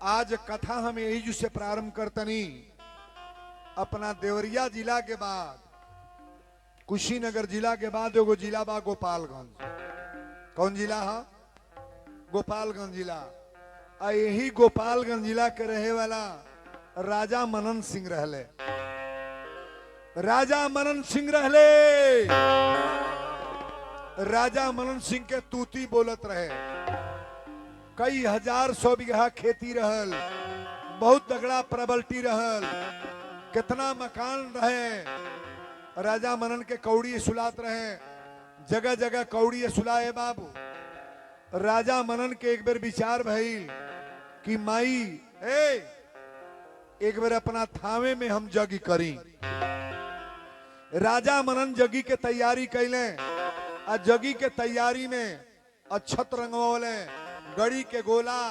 आज कथा हम यही जो से प्रारंभ करतनी अपना देवरिया जिला के बाद कुशीनगर जिला के बाद एगो जिला बा गोपालगंज। कौन जिला है? गोपालगंज जिला। आ यही गोपालगंज जिला के रहे वाला राजा मनन सिंह रहले। राजा मनन सिंह रहले। राजा मनन सिंह के तूती बोलत रहे। कई हजार 100 बीघा खेती रहल, बहुत तगड़ा प्रबल्टी रहल, कितना मकान रहे। राजा मनन के कौड़ी सुलात रहे, जगह जगह कौड़ी सुलाए बाबू। राजा मनन के एक बार विचार भइल कि माई एक बार अपना थावे में हम जगी करी। राजा मनन जगी के तैयारी कैले। आ जगी के तैयारी में अक्षत रंगवले, गड़ी के गोला,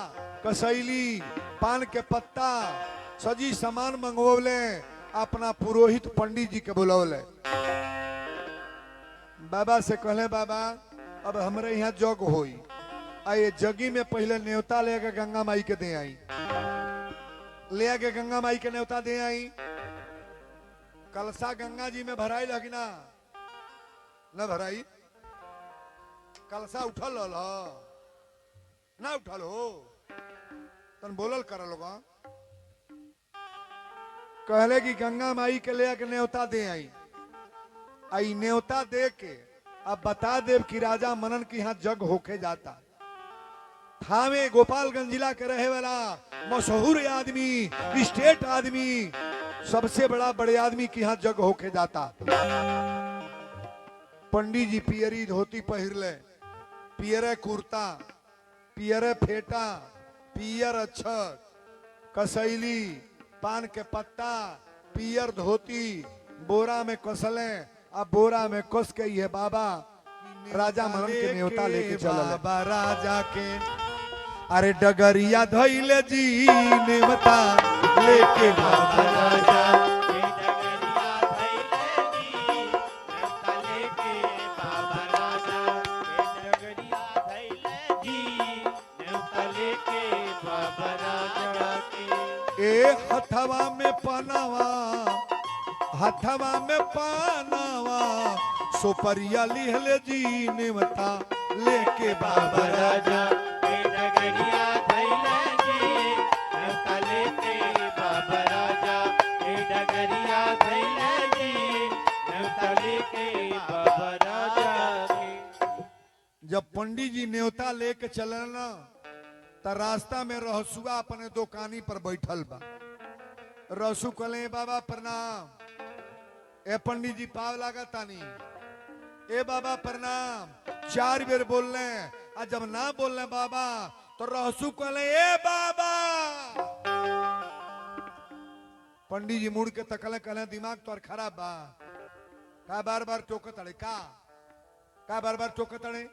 कसैली, पान के पत्ता, सजी सामान मंगवले। अपना पुरोहित पंडित जी के बुलौले। बाबा से कहले बाबा अब हमरे यहाँ जग होई। आए जगी में पहले न्योता लेके गंगा माई के दे आई। ले के गंगा माई के न्योता दे आई। कलसा गंगा जी में भराई लगी ना न भराई? कलसा उठल ना उठल हो तन बोलल कर लोग। कहले कि गंगा माई के ले के न्योता दे आई। आई न्योता दे के अब बता दे कि राजा मनन के यहाँ जग होके जाता। थावे गोपालगंज जिला के रहे वाला मशहूर आदमी, स्टेट आदमी, सबसे बड़े आदमी के यहाँ जग होके जाता। पंडित जी पियरी धोती पहिरले, पियरे कुर्ता, पियरे फेटा, पियर अक्षत, कसैली, पान के पत्ता, पियर धोती, बोरा में कसले। अब बोरा में कस के ये बाबा राजा मनन के न्योता लेके चलल। बाबा राजा के अरे डगरिया धैले जी न्योता लेके बाबा राजा। हथवा में पानावा, हथवा में पानावा, सोपरिया लिहले जी न्योता लेके बाबा राजा। डगरिया धैले जी न्योता लेके बाबा राजा। डगरिया धैले जी न्योता लेके बाबा राजा। जब पंडित जी न्योता लेके चले ना तो रास्ता में रहसुआ अपने दुकानी पर बैठल बा। रहसु कहले बाबा प्रणाम। ए पंडित जी पाव लागतानी। ए बाबा प्रणाम 4 बेर बोलने। आ जब ना बोलने बाबा तो रहसु कहले ए बाबा। पंडित जी मुड़ के तकले, कहले दिमाग तोर खराब बा का बार बार टोकत अड़े का बार बार टोकत अड़े?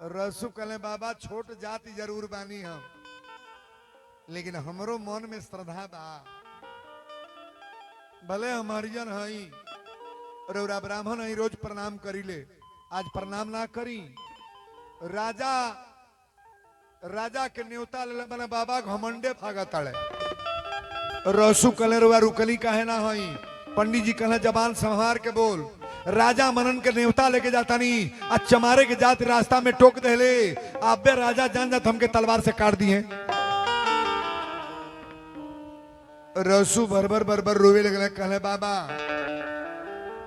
रसू कहले बाबा छोट जाति जरूर बानी हम, लेकिन हमरो मन में श्रद्धा बा। भले हम हरिजन हई रौरा ब्राह्मण हई, रोज प्रणाम करीले, आज प्रणाम ना करी। राजा के न्योता ले बने बाबा घमंडे भागत अड़े। रसू कहले रौरा रुकली काहे ना हई? पंडित जी कहले जबान संभार के बोल। राजा मनन के न्योता लेके जाता नहीं, आज चमारे के जात रास्ता में टोक देले। आबे राजा जान जात हमके तलवार से काट दिए। रसू भरभर बरबर रोवे लगले। कहले बाबा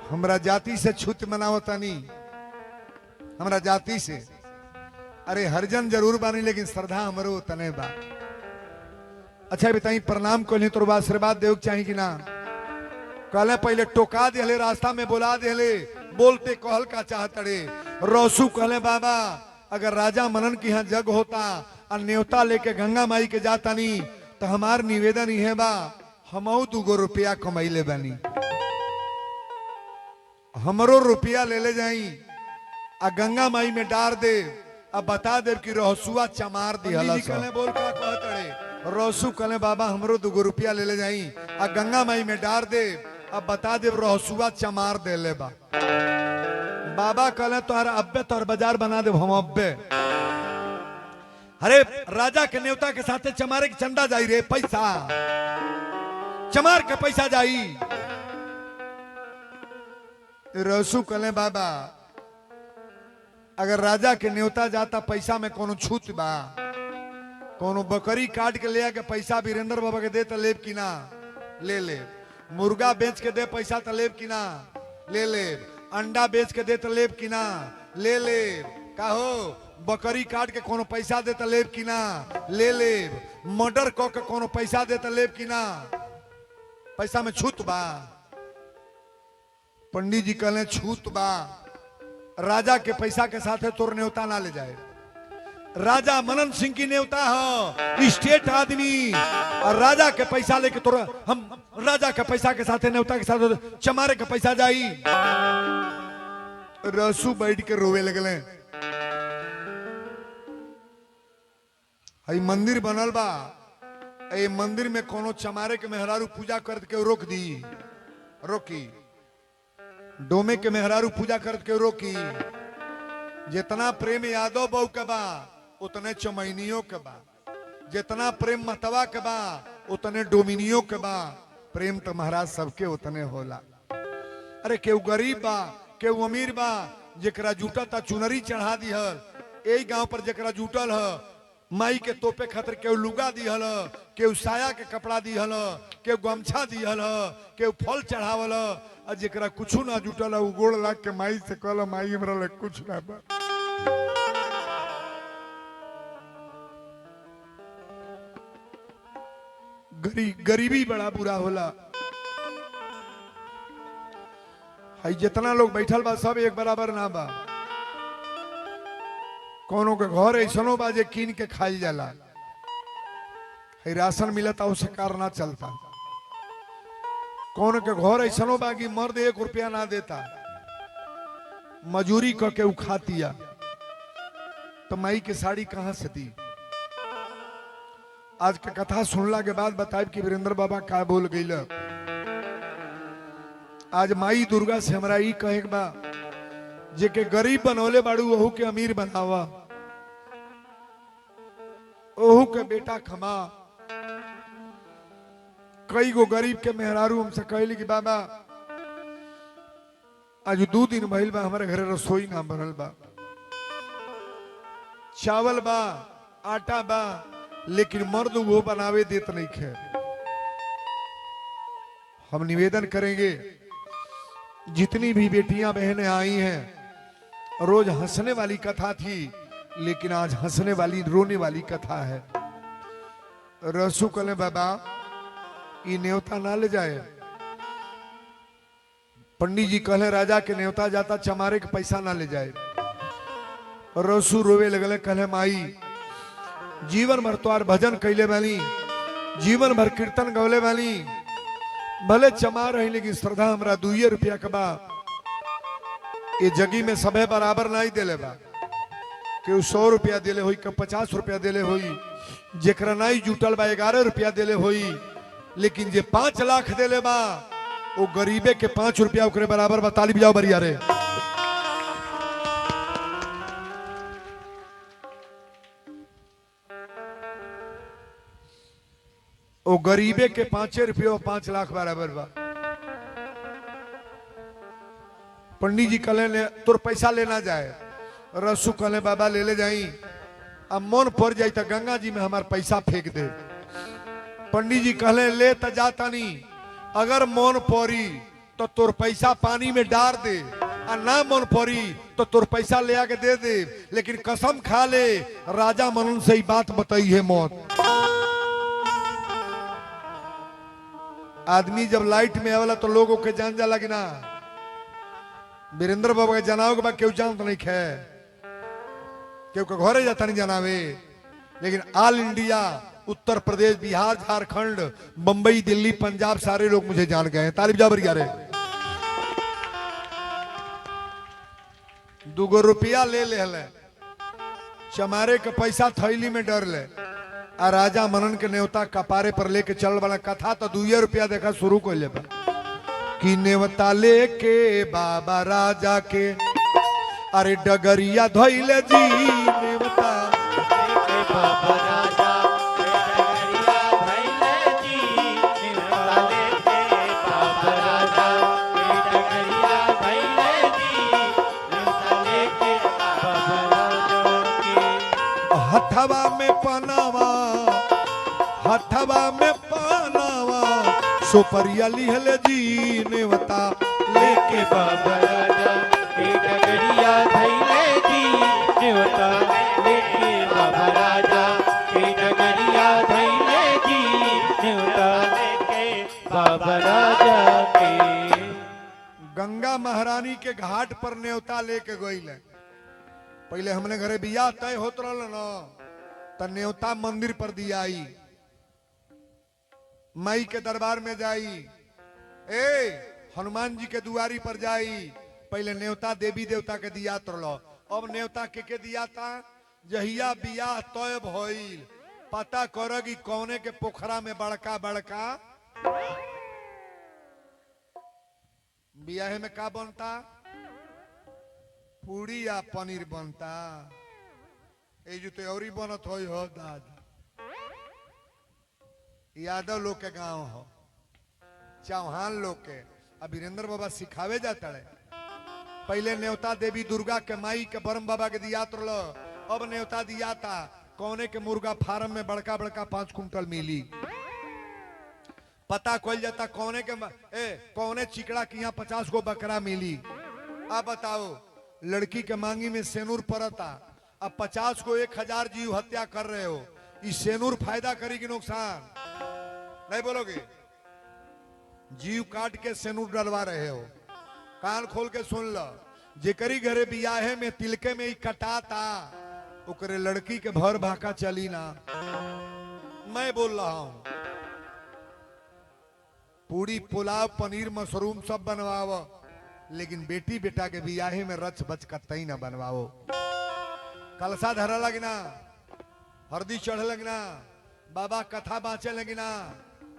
हमरा जाति से छूत मनावता नहीं, हमरा जाति से। अरे हरिजन जरूर बानी लेकिन श्रद्धा हमरो तने बा। अच्छा बताई प्रणाम को नहीं तो आशीर्वाद देव चाहिए कि ना? कहले पहले टोका दिले, रास्ता में बोला दिले, बोलते कहल का चाहतड़े। रसू कहले बाबा अगर राजा मनन की यहाँ जग होता और न्योता लेके गंगा माई के जाता नहीं तो हमार निवेदन ही है बा हमऊ 2 रुपया कमैले बानी, हमरो रुपया ले ले जाई आ गंगा माई में डार दे। अब बता दे कि रहसुआ चमार दिहला। बोल का कहतड़े। रसू कहले बाबा हमरो 2 रुपया ले ले जाई आ गंगा माई में डार दे। अब बता दे रहसुआ चमार दे ले बा। बाबा कहले तोहर अब्बे तोहर बाजार बना दे हम अब्बे। अरे राजा के न्योता के साथे चमारे के चंदा जाई रे, पैसा चमार के पैसा जाई। रसू कले बाबा अगर राजा के न्योता जाता पैसा में कोनो छूत बा, कोनो बकरी काट के ले आके पैसा वीरेंद्र बाबा के दे तो लेब की ना, ले ले। मुर्गा बेच के दे पैसा तो लेब की ना, ले ले। अंडा बेच के दे तो लेब की ना, ले ले। कहो बकरी काट के कोनो पैसा दे तो लेब की ना, ले ले। मर्डर क के कोनो पैसा दे तो लेब की ना, पैसा में छूत बा। पंडित जी कहले छूत बा, राजा के पैसा के साथ तोर न्योता ना ले जाए। राजा मनन सिंह की न्योता हो, स्टेट आदमी, और राजा के पैसा लेके तोर हम राजा के पैसा के साथ न्योता के साथ चमारे के पैसा जाई। रसू बैठ के रोवे लगले। हई मंदिर बनल बा, ए मंदिर में कोनो चमारे के मेहरारू पूजा कर के रोक दी, रोकी। डोमे के मेहरारू पूजा कर के रोकी। जितना प्रेम यादव बहू के बा उतने चमैनियों के बा, जितना प्रेम मतवा के बा उतने डोमिनियों के बा। प्रेम तो महाराज सबके उतने होला। अरे केहू गरीब बा, केहू अमीर बा, जेकरा जुटा ता चुनरी चढ़ा दिहल। यही गांव पर जेकरा जुटल है माई के तोपे खातिर केहू लुगा दिहल, केहू साया के कपड़ा दिहल, केहू गमछा दिहल, केहू फल चढ़ावल। और जेकरा कुछ ना जुटल उ गोड़ लाग के माई से कहल माई हमरा ले कुछ ना बा। गरीबी बड़ा बुरा होला। हई जितना लोग बैठल बा सब एक बराबर ना बा। कोनो के घर ऐसनो बा जे कीन के खाई जाला। हई राशन मिलता उसे कार ना चलता। कौन के घर ऐसनो बा कि मर्द 1 रुपया ना देता, मजूरी करके उ खातिया। तो माई के साड़ी कहां से दी? आज के कथा सुनला के बाद बताए कि वीरेंद्र बाबा का बोल गईल। आज माई दुर्गा से हमरा ई कहे बा जे के गरीब बनौले बाड़ू ओहू के अमीर बनावा, ओहू के बेटा खमा। कई गो गरीब के मेहरारू हमसे कहली कि बाबा आज 2 दिन भइल बा हमारे घरे रसोई ना बनल बा, चावल बा आटा बा लेकिन मर्द वो बनावे देत नहीं खे। हम निवेदन करेंगे जितनी भी बेटियां बहनें आई हैं, रोज हंसने वाली कथा थी लेकिन आज हंसने वाली रोने वाली कथा है। रसू कले बाबा ये न्योता ना ले जाए। पंडित जी कहले राजा के न्योता जाता चमारे के पैसा ना ले जाए। रसू रोवे लगले, कहले माई जीवन भर तोहार भजन कैले वाली, जीवन भर कीर्तन गौले वाली, भले चमार रही लेकिन श्रद्धा हमरा 2 रुपया के बा। ये जगी में सबे बराबर नहीं दिले बा। केहू 100 रुपया दिले होई, केहू 50 रुपया दिले होई, जेकरा नहीं जुटल बा 11 रुपया दिले होई, लेकिन जे 5 लाख दिले बा वो गरीबे के 5 रुपया ओकरे बराबर बा। ताली बजाओ बरिया रे। वो गरीबे के 5 रुपया 5 लाख बराबर बा। पंडित जी कहले तोर पैसा लेना जाए। रसू कहले बाबा ले ले जाई, अब मन पड़ जाई तो गंगा जी में हमार पैसा फेंक दे। पंडित जी कहले ले तो जाता नहीं, अगर मन पड़ी तो तोर पैसा पानी में डार दे, और ना मन पड़ी तो तोर पैसा ले आके दे दे, लेकिन कसम खा ले राजा मनन से ही बात बताई है मौत। आदमी जब लाइट में आवेला तो लोगों के जान जाला कि ना। वीरेंद्र बाबा के जनाओ के बाद केहू जान तो नहीं खे, केहू के घरे जाता नहीं जनावे, लेकिन ऑल इंडिया उत्तर प्रदेश बिहार झारखंड बंबई दिल्ली पंजाब सारे लोग मुझे जान गए हैं। तारीफ जाबर क्या रे। 2 रुपया ले ले चमारे के पैसा थैली में डर ले, आ राजा मनन के न्योता कपारे पर लेके चल वाला कथा तो 2 रुपया देखा शुरू कर ले बा कि न्योता लेके बाबा राजा के, अरे डगरिया धोइले जी न्योता हथवा में पानावा सुपरिया लिहल जी नेवता लेके बाबा राजा के डगरिया धैले जी नेवता लेके बाबा राजा के डगरिया धैले जी नेवता लेके बाबा राजा के। गंगा महारानी के घाट पर न्योता लेके गईल। पहले हमने घरे बिया तय होत रहल न त न्योता मंदिर पर दियाई, माई के दरबार में जाई, हनुमान जी के दुआरी पर जाई, पहले न्योता देवी देवता के दिया तरलो। अब न्योता के दिया था जहिया बियाह तय भइल पता कर कि कौने के पोखरा में बड़का बड़का बियाह में का बनता, पूरी या पनीर बनता। ए जो त्योरी बनत हो दाद यादव लोग के गांव हो, चौहान लोग के। अब वीरेंद्र बाबा सिखावे जाता है। पहले न्योता देवी दुर्गा के माई के ब्रह्म बाबा के दिया तरलो। अब न्योता दिया था कौने के मुर्गा फार्म में बड़का बड़का 5 कुंटल मिली। पता खोल जाता कौने के कौने चिकड़ा की यहाँ 50 गो बकरा मिली। अब बताओ लड़की के मांगी में सेनूर पड़ता, अब 50 को 1000 जीव हत्या कर रहे हो, इस सेनूर फायदा करेगी नुकसान नहीं बोलोगे? जीव काट के सेनूर डलवा रहे हो। कान खोल के सुन लो, जेकरी घरे बियाहे में तिलके में ही कटाता ओकरे लड़की के भर भाका चली ना। मैं बोल रहा हूं पूरी पुलाव पनीर मशरूम सब बनवाओ, लेकिन बेटी बेटा के बियाहे में रच बच कतई ना बनवाओ। कलसा धरा लगना, हरदी चढ़ लगना, बाबा कथा बाँचे लगना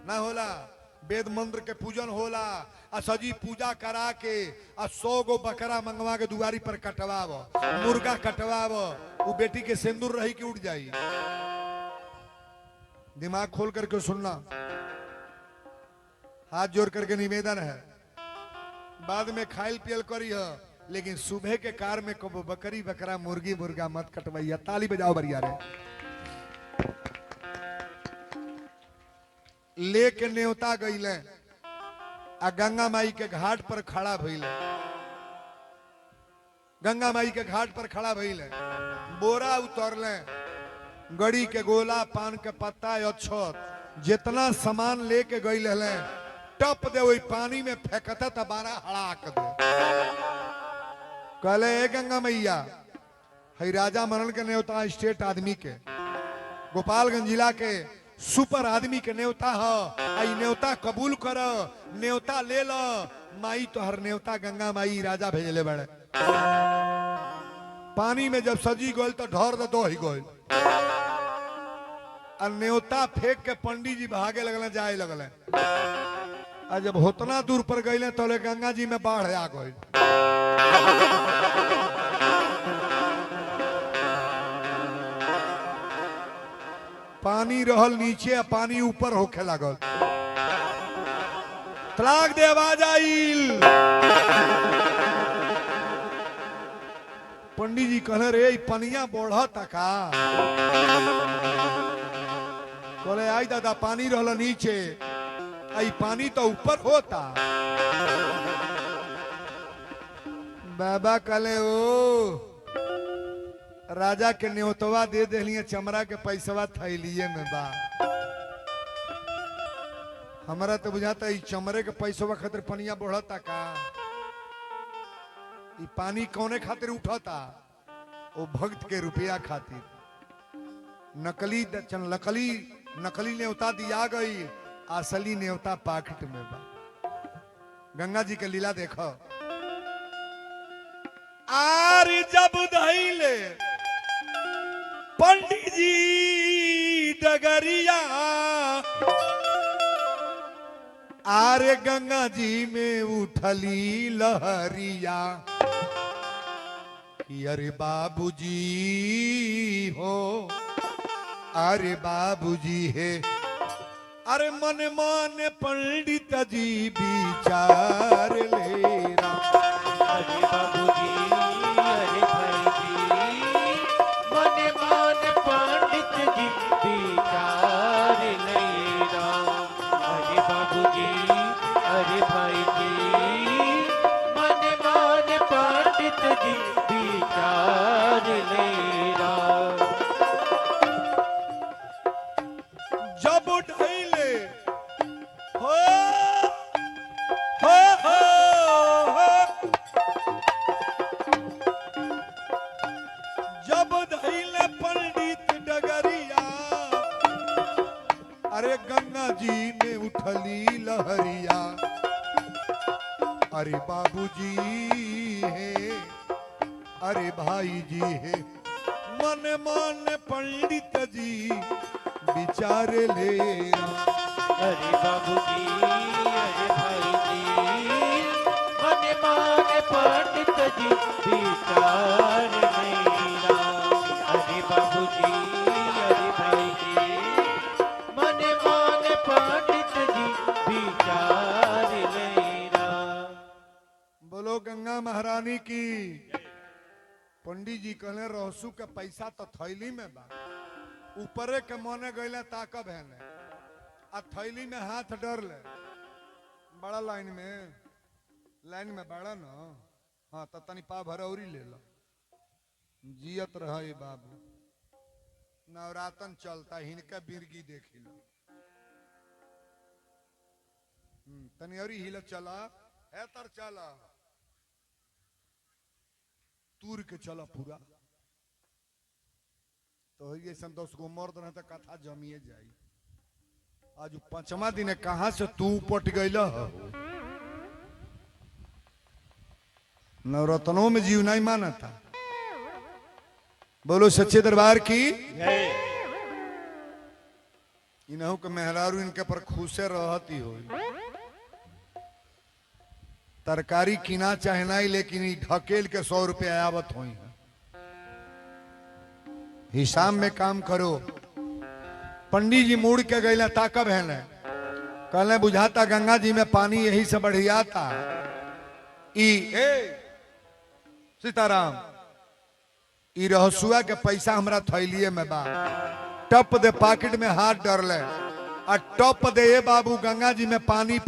ना होला, वेद मंत्र के पूजन होला, आ सजी पूजा करा के आ 100 गो बकरा मंगवा के दुआरी पर कटवाव, मुर्गा कटवाव, वो बेटी के सिंदूर रही कि उठ जाई। दिमाग खोल करके सुनना, हाथ जोड़ करके निवेदन है, बाद में खाइल पियल करी है, लेकिन सुबह के कार में कबो बकरी बकरा मुर्गी मुर्गा मत कटवैया। ताली बजाओ बरिया रे। लेके न्योता गईले आ गंगा माई के घाट पर खड़ा भइले। गंगा माई के घाट पर खड़ा भइले, बोरा उतरले, गड़ी के गोला, पान के पत्ता, अक्षत जितना सामान लेके गईले टप दे वही पानी में फेंकता त बारा हड़ाक दे। कहले ए गंगा मैया, हई राजा मनन के न्योता स्टेट आदमी के, गोपालगंज जिला के सुपर आदमी के न्योता है। आई न्योता कबूल कर, न्योता ले लो। माई तो हर न्योता गंगा माई राजा भेजले बड़े। पानी में जब सजी गोल तो ढोर दे दो ही गोल, और न्योता फेंक के पंडित जी भागे लगल, जाए लगल। और जब होतना दूर पर गए तो गंगा जी में बाढ़ आ गई। पानी रहल नीचे, पानी ऊपर होखे लागल। तलाक दे आवाज आइल। पंडित जी कहले रे पनिया बढ़ता का? बोले आई दादा पानी रहल नीचे, आई पानी तो ऊपर होता। बाबा कहले ओ राजा के न्योतवा दे दिलिए, चमड़ा के पैसवा थैलिए में बा। हमारा तो बुझाता है चमड़े के पैसवा खातिर पनिया बढ़ता का? ई पानी कौने खातिर उठता? वो भक्त के रुपया खातिर। नकली न्योता दिया गई, असली न्योता पाकिट में बा। गंगा जी के लीला देखो। आर जब धैले पंडित जी डगरिया, आरे गंगा जी में उठली लहरिया कि अरे बाबूजी हो, अरे बाबूजी है, अरे मन मन पंडित जी विचार ले रहा। अरे बाबूजी, अरे भाई जी, मन मन पंडित जी विचार नहीं। जब ढैले हो हो हो हो जब धैले पंडित डगरिया अरे गंगा जी में उठली लहरिया अरे बाबूजी है अरे भाई जी है मन मन पंडित जी विचार ले अरे बाबूजी अरे भाई जी मन माने पंडित जी विचार मेरा अरे बाबूजी अरे भाई जी मन माने पंडित जी विचार मेरा। बोलो गंगा महारानी की। पंडित जी कहले रहसू के पैसा तो थैली में बा ऊपरे के मने गईले ताकब है ने आ थैली में हाथ डर ले बड़ा लाइन में बड़ा न हाँ तो तनी पा भरौरी ले लो जियत रहे बाबू नवरातन चलता हिनका बिरगी देखी लो तनी और हिल चला है तर चला तूर के चला पूरा तो ये सन 10 गो मर्द रहे तो कथा जमिए जाई आज 5वां दिन कहां से तू पट गईल नवरत्नों में जीव नहीं माना था। बोलो सच्चे दरबार की। इन्हों के मेहरारू इनके पर खुशे रहती हो तरकारी किना चाहे नहीं लेकिन ढकेल के 100 रुपया आवत हो हिसाब में काम करो। पंडित जी मुड़ के गए ताकब है न कहले बुझाता गंगा जी में पानी यही से बढ़िया था सीताराम ई रहसुआ के पैसा हमरा थैलिए में बा टप दे पॉकेट में हाथ डर ले और टप दे ये बाबू गंगा जी में पानी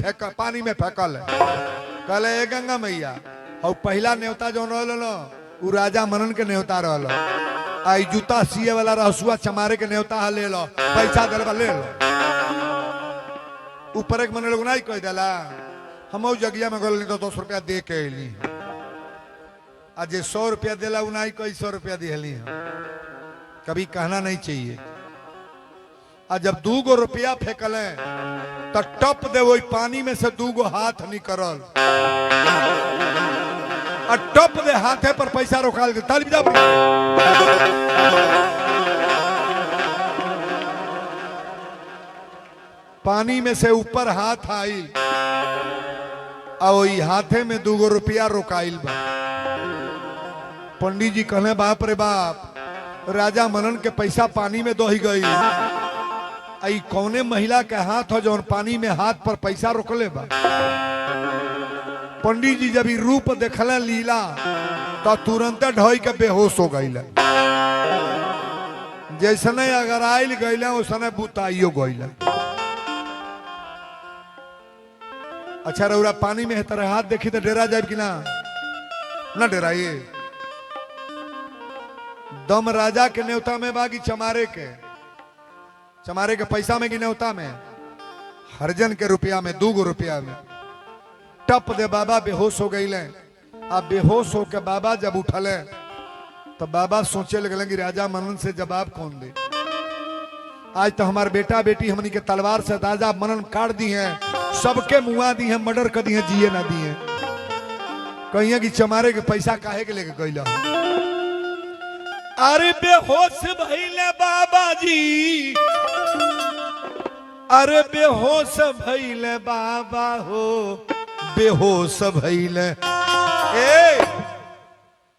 में फेंकल कहले ए गंगा मैया और पहला न्योता जो रहल उ राजा मनन के न्योता रहल आई जूता सिए वाला रहसुआ चमारे के न्योता ले लो पैसा दे ले लो ऊपर एक मन लोग नहीं कह दिला हम जगिया में गल तो 10 रुपया दे के अली आज 100 रुपया दिला उ नहीं कई 100 रुपया दिहली कभी कहना नहीं चाहिए। आज जब 2 गो रुपया फेंकले तो टप दे वही पानी में से 2 गो हाथ निकलल और टप दे हाथे पर पैसा रोकाल के ताली बजा पानी में से ऊपर हाथ आई और हाथे में 2 गो रुपया रोकाइल बा। पंडित जी कहले बाप रे बाप राजा मनन के पैसा पानी में दोही गई आई कौने महिला के हाथ हो जौन पानी में हाथ पर पैसा रोकले बा। पंडित जी जब रूप देखले लीला तो तुरंत ढोई के बेहोश हो गई जैसने अगर आयल गईले उसने बुताइयो गईले। अच्छा रउरा पानी में तरह हाथ देखी तो डेरा जाए कि ना डेराइए। दम राजा के न्योता में बागी चमारे के पैसा में कि न्योता में हरजन के रुपया में 2 गो रुपया में टप दे बाबा बेहोश हो गई अब बेहोश हो के बाबा जब उठले तो बाबा सोचे लगल कि राजा मनन से जवाब कौन दे। आज तो हमारे बेटा बेटी हमनी के तलवार से राजा मनन काट दी है सबके मुआ दी है मर्डर कर दी है जिए ना दी है कहिए कि चमारे के पैसा काहे के लेके गईला। अरे बेहोश भइले बाबा जी अरे बेहोश भइले बाबा हो बेहोश भइले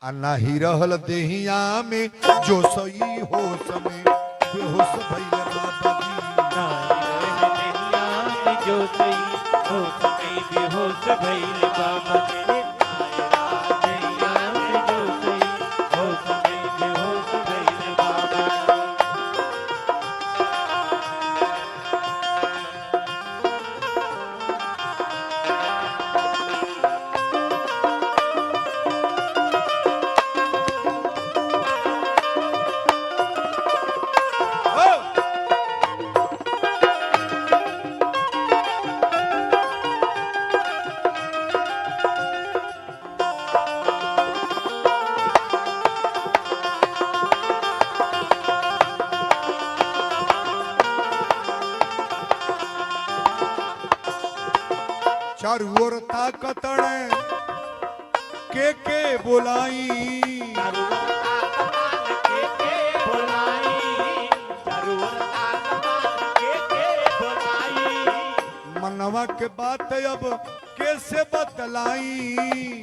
आ नाही रहल देहिया में जो सही होश में बेहोश भइले बाबा जी जो सही होश में बेहोश भइले बाबा जी चारू ओर ताकतण के बोलाई मनवा के बात अब कैसे बतलाई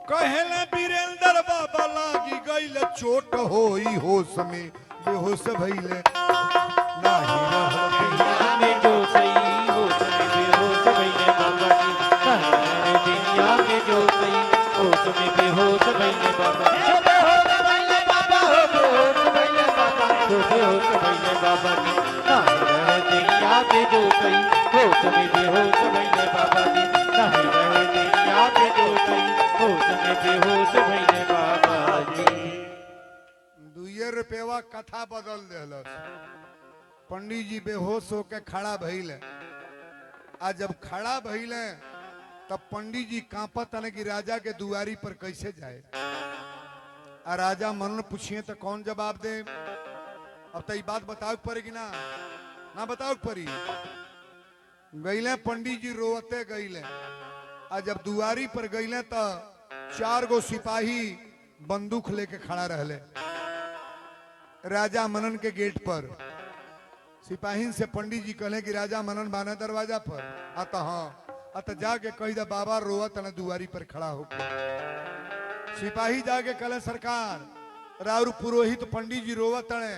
कहले वीरेंद्र बाबा लागी गईल चोट होई होश में बेहोश भइले नाही रहल दुइये रुपया कथा बदल देलस। पंडित जी बेहोश होके खड़ा भइले। आ जब खड़ा भइले तब पंडित जी कांपत तने कि राजा के दुआरी पर कैसे जाए। आ राजा मन पूछिए तो कौन जवाब दे। अब तो ये बात बताओ पड़ेगी ना, ना बताओ पड़ी। गईले पंडित जी रोते गईले। आ जब दुआरी पर गईले तो 4 गो सिपाही बंदूक लेके खड़ा रहले राजा मनन के गेट पर। सिपाही से पंडित जी कहले कि राजा मनन बाना दरवाजा पर। आता हाँ अत जाके कही दा बाबा रोवत न दुआरी पर खड़ा होकर। सिपाही जाके कहले सरकार राउर पुरोहित पंडित जी रोवत ने।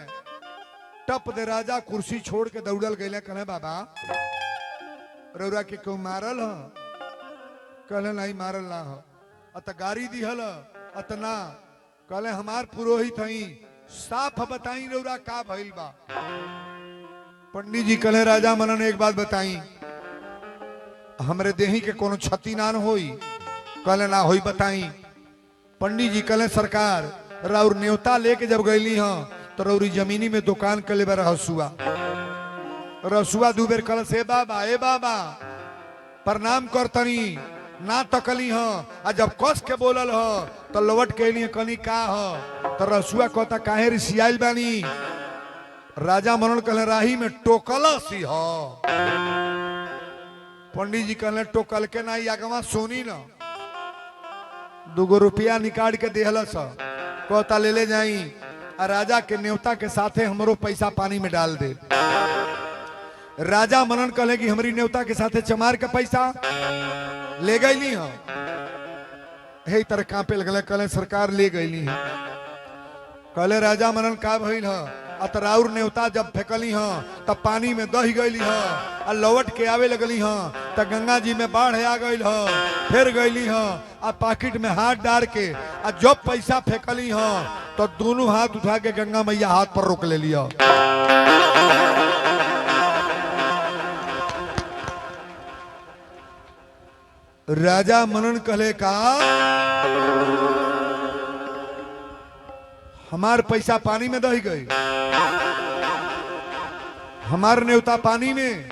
टप दे राजा कुर्सी छोड़ के दौड़ल गए। कहले बाबा रौरा के क्यों मारल ह? कहले नहीं मारल ना हो। अत गाड़ी दिहल अत ना। कहले हमार पुरोहित हई साफ बताई रौरा का भइल बा। पंडित जी कहले राजा मनन एक बात बताई हमरे देही के कोनो क्षति ना होई। कहले ना होई बताई। पंडित जी कहले सरकार राउर न्योता लेके जब गईली हाँ तो रौरी जमीनी में दुकान कले बा रसुआ। रसुआ 2 बेर कहल से बाबा ए बाबा प्रणाम करतनी ना तकली हाँ। आ जब कस के बोलल ह तो लौट के लिए कनी का ह तो रसुआ कहता काहे रिसियाइल बानी। राजा मनन कहले राही में टोकला सी ह। पंडित जी कहले टोकल के ना आगवा सोनी ना 2 रुपया निकाल के देहलस। कहता ले जाई। आ राजा के न्योता के साथे हमरो पैसा पानी में डाल दे। राजा मनन कहले कि हमारी न्योता के साथे चमार के पैसा ले गईली हो। हे तरह कांपे लगले। कहले सरकार ले गईली है। कहले राजा मनन का भइल ह? अतराउर न्योता जब फेंकली हाँ तब पानी में दही गईली हाँ। आ लौट के आवे लगली हाँ तब गंगा जी में बाढ़ आ गई हाँ। फिर गईली हाँ आ पाकिट में हाथ डाल के आ जब पैसा फेंकली हाँ तो दोनों हाथ उठा के गंगा मैया हाथ पर रोक ले लिया। राजा मनन कहले का हमार पैसा पानी में दही गई। हमार न्योता पानी में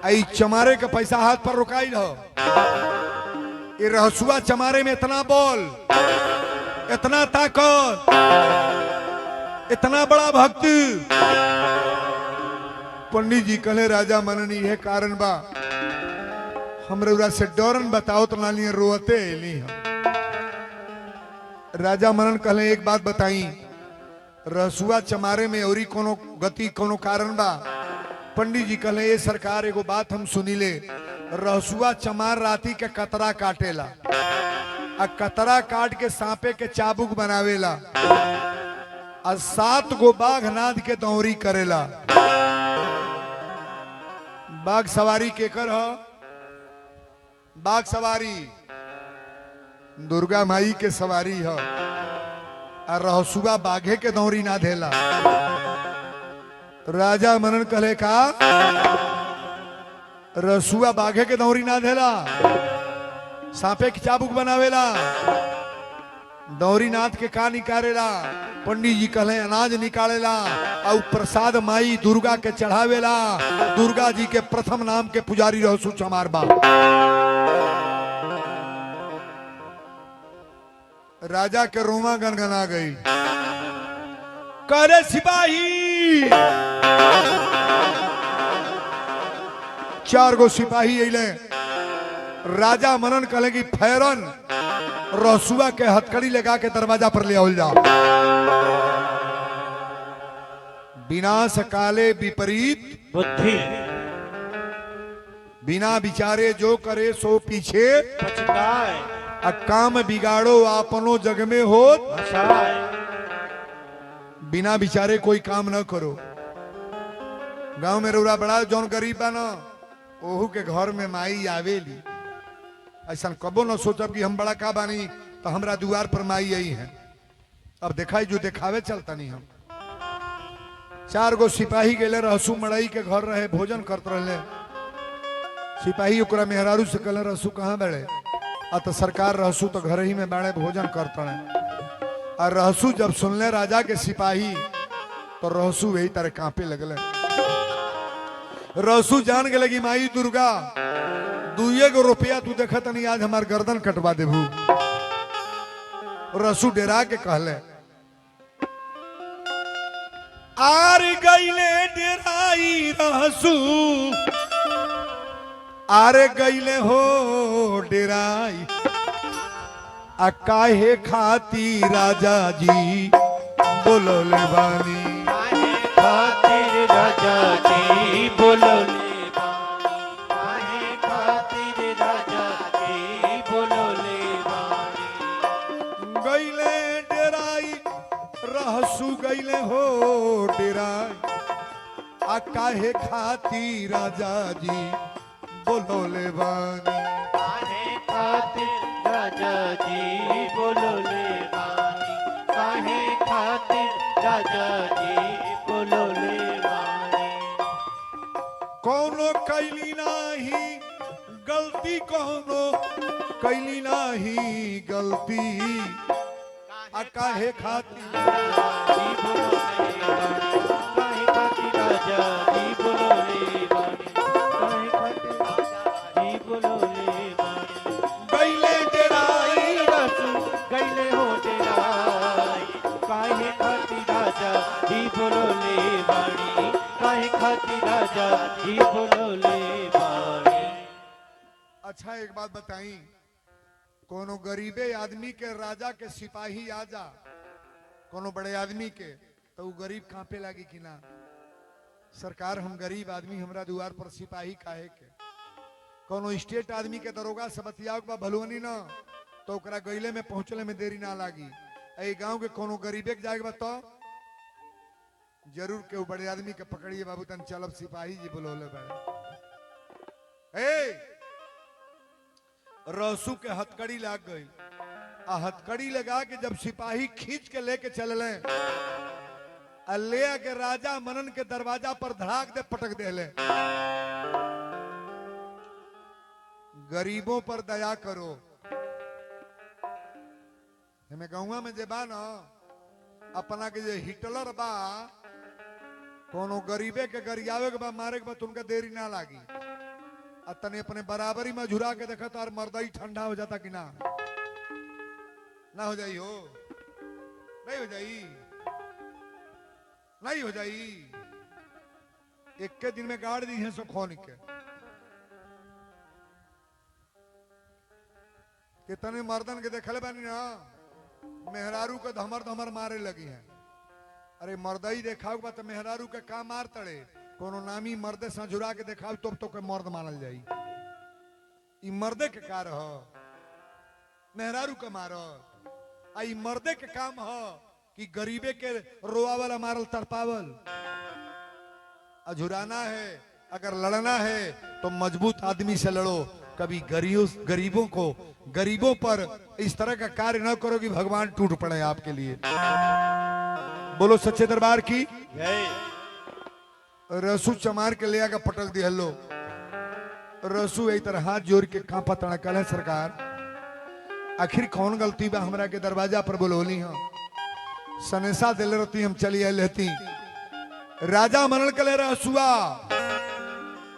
आई चमारे का पैसा हाथ पर रुकाई हो। ये रहसुआ चमारे में इतना बोल इतना ताकत इतना बड़ा भक्ति। पंडित जी कहले राजा मनन यह कारण बा हमरे से डरन बताओ तो नाली रोते एली हम। राजा मनन कहले एक बात बताई रसुआ चमारे में औरी कोनो गति कोनो कारण बा। पंडित जी कहले ये सरकार एगो बात हम सुनीले रसुआ चमार राती के कतरा काटेला आ कतरा काट के सांपे के चाबुक बनावेला आ 7 गो बाघ नाद के दौरी करेला। बाघ सवारी केकर ह? बाघ सवारी दुर्गा माई के सवारी है। और रहसुआ बाघे के दौरी ना धेला। राजा मनन कहले का रसुआ बाघे के दौरी ना धेला सांपे की चाबुक बनावेला दौरी नाथ के का निकालेला। पंडित जी कहले अनाज निकालेला और प्रसाद माई दुर्गा के चढ़ावेला। दुर्गा जी के प्रथम नाम के पुजारी रहसु चमार बा। राजा के रोमा गनगना गई। करे सिपाही 4 गो सिपाही अइले राजा मनन कहले कि फैरन रसुआ के हथकड़ी लगा के दरवाजा पर ले आओ जाओ। विनाश काले विपरीत बुद्धि बिना विचारे जो करे सो पीछे पछताए आ काम बिगाड़ो आपनो जग में हो। हंसाए बिना विचारे कोई काम न करो। गांव में रउरा बड़ा जौन गरीब बा न ओहू के घर में माई आवेली। ऐसा कबो न सोचब कि हम बड़ा का बानी तो हमरा दुआर पर माई आई है। अब दिखाई जो दिखावे चलता नहीं हम 4 गो सिपाही गेले रहसू मड़ई के घर रहे भोजन करते रहे। सिपाही ओकरा मेहरारू से कहले रहसू कहाँ बड़े आ तो सरकार रहसू तो घर ही में बाड़े भोजन करते रहे। और रहसू जब सुनले राजा के सिपाही तो रहसू यही तरह कांपे लगले। रहसू जान गए कि माई दुर्गा 2 रुपया तू देखा तनी आज हमार गर्दन कटवा देबू। रहसू डेरा के कहले आर गईले डेराई रहसू आरे गईले हो डेराई आ काहे खाती राजा जी बोलोले बानी। काहे खातिर राजा जी बोलोले बानी। काहे खातिर राजा जी बोलोले बानी। गईले डेराई रहसू गईले हो डेराई आ काहे खाती राजा जी बोलोले बानी। काहे खातिर राजा जी बोलोले बानी। काहे खातिर राजा जी बोलोले बानी। कोनो कैली नाही गलती कोनो कैली नाही गलती आ काहे खाती जी बोलोले बानी। काहे खातिर राजा जी बोलोले बानी। काहे खातिर राजा जी बोलोले बानी। गईले डेराई रसू गईले हो डेराई। काहे खातिर राजा जी बोलोले बानी। काहे खातिर राजा जी बोलोले बानी। अच्छा एक बात बताई कोनो गरीबे आदमी के राजा के सिपाही आ जा कोनो बड़े आदमी के तो वो गरीब कांपे लागी कि ना। सरकार हम गरीब आदमी हमरा द्वार पर सिपाही काहे के। कोनो स्टेट आदमी के दरोगा से बतियाओ बा भलुवनी ना तो ओकरा गईले में पहुंचले में देरी ना लागी। ए गांव के कोनो गरीबे के जाएगा तो जरूर के बड़े आदमी के पकड़िए बाबू तन चलब सिपाही जी बोलोले बड़े। ए रहसू के हथकड़ी लाग गई आ हथकड़ी लगा के जब सिपाही खींच के लेके चलले ले के राजा मनन के दरवाजा पर धड़ाक दे पटक देले। गरीबों पर दया करो। हमें गौवा में जे बा न अपना के जे हिटलर बा कोनो गरीबे के गरियावे के बा मारे के बा तुमका देरी ना लागी। तने अपने बराबरी में झुरा के देखा तार मर्दाई ठंडा हो जाता कि ना हो जाई हो नहीं हो जाई नहीं हो जाई। एक के दिन में गाड़ दी है सो खोन के कितने मर्दन के देखले बानी ना मेहरारू के धमर धमर मारे लगी है। अरे मर्दाई देखा बा तो मेहरारू के का मार तड़े कोनो नामी मर्दे सझुरा के देखाव तो के मर्द मानल जाई। ई मर्दे के कार हो मेहरारू के मारो आ ई मर्दे के काम हो कि गरीबे के रोआ वाला मारल तड़पावल। अझुराना है अगर लड़ना है तो मजबूत आदमी से लड़ो। कभी गरीबों पर इस तरह का कार्य न करो कि भगवान टूट पड़े आपके लिए। बोलो सच्चे दरबार की। रसू चमार के ले आकर पटक दी हल्लो। रसू यही तरह हाथ जोड़ के कांपा तड़कल है सरकार आखिर कौन गलती बा हमरा के दरवाजा पर बोलोली हम सनेसा दिल रहती हम चली आई लेती। राजा मनन कले रसुआ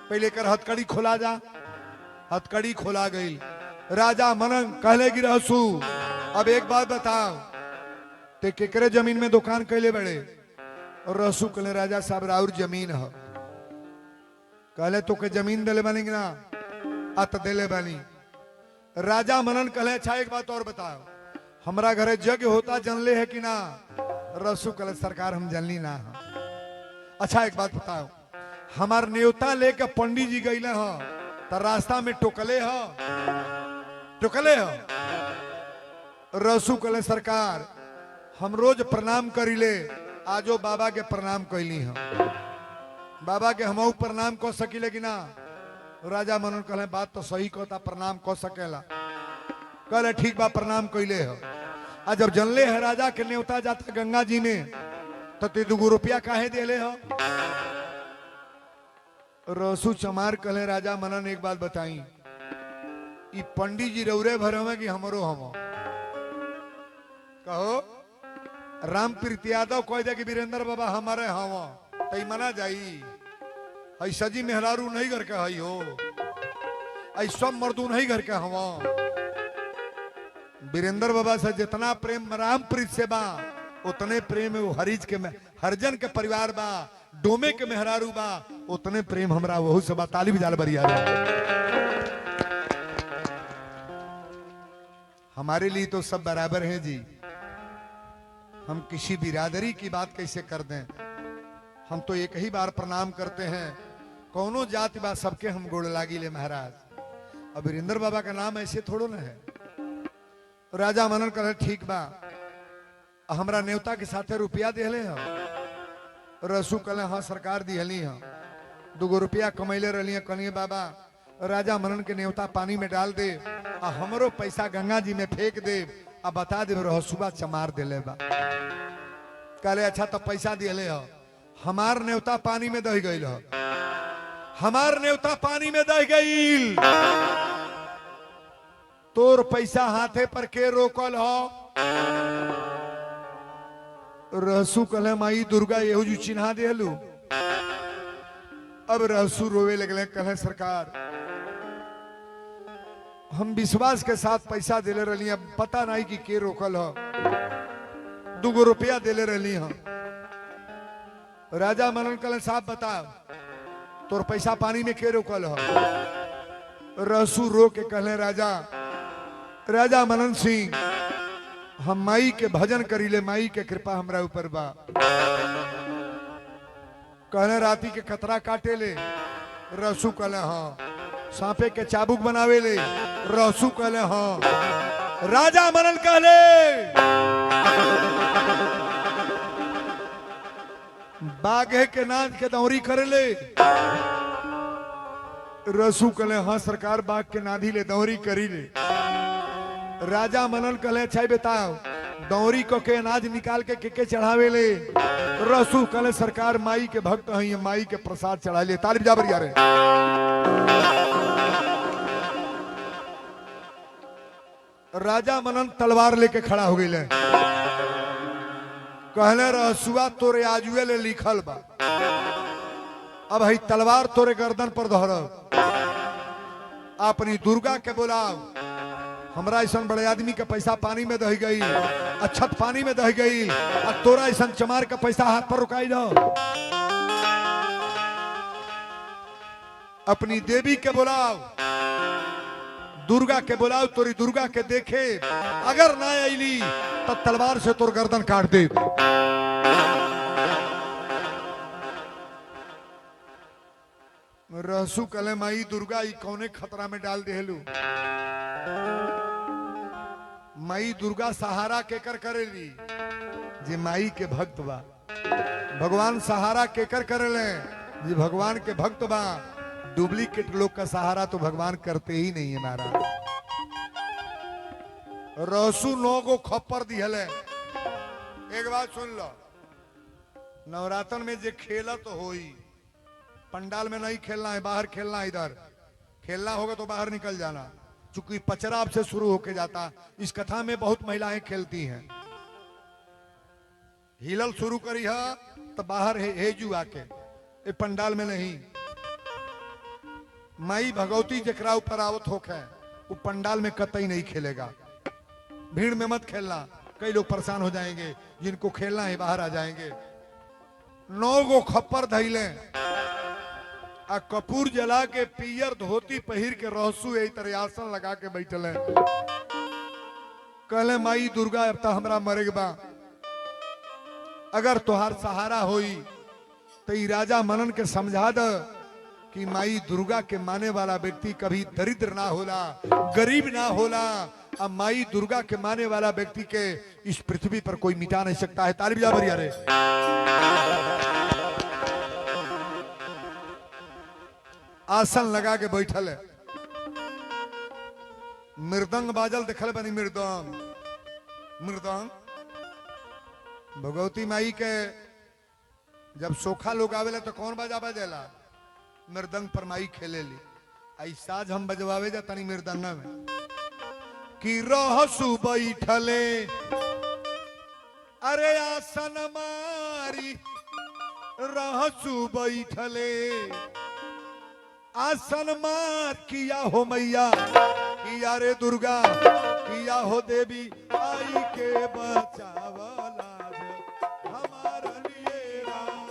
पहले कर हथकड़ी खोला जा। हथकड़ी खोला गई। राजा मनन कहले कि रहसू अब एक बात बताओ ते केकरे जमीन में दुकान कैले बड़े और रसू कहले राजा साहब राउर जमीन है। कहले तो के जमीन दिले बानी कि ना? अत दिले बानी। राजा मनन कहले अच्छा एक बात और बताओ, हमरा घरे जग होता जनले है कि ना? रसू कहले सरकार हम जनली ना है। अच्छा एक बात बताओ, हमार न्योता लेके पंडित जी गईले ह तो रास्ता में टोकले ह? टोकले ह? रसू कहले सरकार हम रोज प्रणाम करिले, आजो बाबा के प्रणाम कैली हम। बाबा के हमहू प्रणाम कर सकिले कि ना? राजा मनन कहले बात तो सही कहता, प्रणाम कर सकेला। कहले ठीक बा प्रणाम कैले हो। आज जब जनले है राजा के न्योता जाता गंगा जी में तो ते 2 रुपया काहे देले हो? रसू चमार कहले राजा मनन एक बात बताई, ई पंडित जी रौरे भर हमें कि हमरो हम? कहो रामप्रीत यादव कह दे कि वीरेंद्र बाबा हमारे हवा तई मना जाई। आई सजी मेहरारू नहीं घर के हई हो, आई सब मर्दू नहीं घर के हवा। वीरेंद्र बाबा से जितना प्रेम रामप्रीत से बा उतने प्रेम वो हरिज के हरजन के परिवार बा, डोमे के मेहरारू बा, उतने प्रेम हमरा वहू से बा। ताली बजा बरिया। हमारे लिए तो सब बराबर हैं जी। हम किसी बिरादरी की बात कैसे कर दें? हम तो एक ही बार प्रणाम करते हैं, कौनो जाति बा सबके हम गोड़ लागी ले महाराज। अब वीरेंद्र बाबा का नाम ऐसे थोड़ो ना है। राजा मनन करे ठीक बा, हमरा न्योता के साथे रुपया दिहले हो? रसू कहले हाँ सरकार दिहली हो। 2 रुपया कमैले रही कहलिए बाबा राजा मनन के न्योता पानी में डाल दे आ हमरो पैसा गंगा जी में फेंक दे आ बता दे रहसुबा चमार दिले बा। कहले अच्छा तो पैसा दिहले हो? हमार न्योता पानी में दह गई हो। हमार न्योता पानी में दह गई, तोर पैसा हाथे पर के रोकल हो? रहसू कहले माई दुर्गा यहू जी चिन्हा देलू। अब रहसू रोवे लगले, कहले सरकार हम विश्वास के साथ पैसा दिले रही, पता नहीं कि के रोकल हो। 2 रुपया दिले रही हम। राजा मनन कहले साहब बताओ तोर पैसा पानी में के रोकल हो? रहसू रो के कहले राजा मनन सिंह हम माई के भजन करीले, माई के कृपा हमरा ऊपर बा। कहले राती के खतरा काटे ले? रहसू कहले हाँ। सांपे के चाबुक बनावे ले? रहसू कहले हाँ। राजा मनन कहले बाघे के नाद के दौरी करे ले? रहसू कहले हाँ सरकार बाघ के नादी ले दौरी करी ले। राजा मनन कहले अच्छा बताओ दौरी को के अनाज निकाल के चढ़ावे ले? रहसू कहले सरकार माई के भक्त हैं, माई के प्रसाद चढ़ा ले। ताली बजा बरिया रे। राजा मनन तलवार लेके खड़ा हो गए। कहले रहसुआ तोरे आजुए ले लिखल बा, अब हई तलवार तोरे गर्दन पर धरब। अपनी दुर्गा के बुलाओ। हमरा ऐसा बड़े आदमी के पैसा पानी में दह गई, अच्छत पानी में दह गई, और तोरा ऐसा चमार का पैसा हाथ पर रुकाई दो। अपनी देवी के बुलाओ, दुर्गा के बुलाओ, तोरी दुर्गा के देखे, अगर ना आईली तब तलवार से तोर गर्दन काट दे। रहसू कहले माई दुर्गा ई कौने खतरा में डाल देलू? माई दुर्गा सहारा केकर करेली? जे माई के भक्त बा। भगवान सहारा केकर करेले? जे भगवान के भक्त बा। डुप्लीकेट लोग का सहारा तो भगवान करते ही नहीं है महाराज। रहसू लोगों खप्पर दिहले। एक बात सुन लो, नवरात्र में जे खेला तो हो ही, पंडाल में नहीं खेलना है, बाहर खेलना है। इधर खेलना होगा तो बाहर निकल जाना, चूंकि पचराब से शुरू होके जाता। इस कथा में बहुत महिलाएं खेलती हैं। हिलल शुरू करी है तो बाहर हेजू आके, ये पंडाल में नहीं। माई भगवती जकरा ऊपर आवत होके वो पंडाल में कतई नहीं खेलेगा। भीड़ में मत खेलना, कई लोग परेशान हो जाएंगे। जिनको खेलना है बाहर आ जाएंगे। 9 गो खप्पर धैले आ कपूर जला के पियर धोती पहिर के रहसू यही तरह आसन लगा के बैठल है। कहले माई दुर्गा अब तो हमरा मरे के बा, अगर तुहार सहारा होई तो ई राजा मनन के समझा द कि माई दुर्गा के माने वाला व्यक्ति कभी दरिद्र ना होला, गरीब ना होला। अब माई दुर्गा के माने वाला व्यक्ति के इस पृथ्वी पर कोई मिटा नहीं सकता है। ताली बजा भरिया रे। आसन लगा के बैठल है, मृदंग बाजल देखल बनी। मृदंग मृदंग भगवती माई के जब सोखा लोग आवेला तो कौन बाजा बजेला? मृदंग पर माई खेले ली। आई साज हम बजवावे जा तनी मृदंग में कि रहसु बैठले अरे आसन मारी, रहसु बैठले आसन मार किया हो मैया, किया रे दुर्गा, किया हो देवी, आई के बचावला हमारा लिए राम।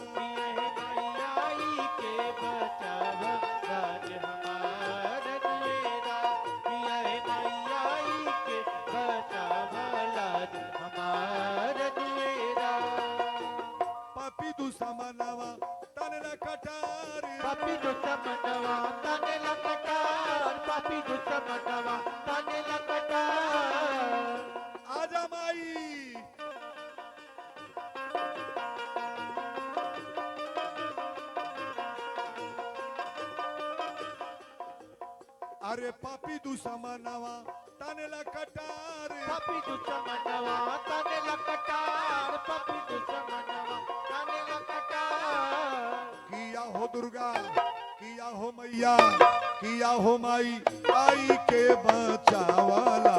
आई के बचाव राज हमारा दुएरा, आई के बचाव राज हमारा दुएरा। पापी दुश्मनवा तन न कटार, पापी दुश्मनवा तने लकटार, पापी दुश्मनवा तने लकटार। आजा माई अरे पापी दुश्मनवा तने न कटार, पापी दुश्मनवा तने लकटार, पापी दुश्मनवा तने लकटार। किया हो दुर्गा, किया हो मैया, किया हो माई, आई के बचावला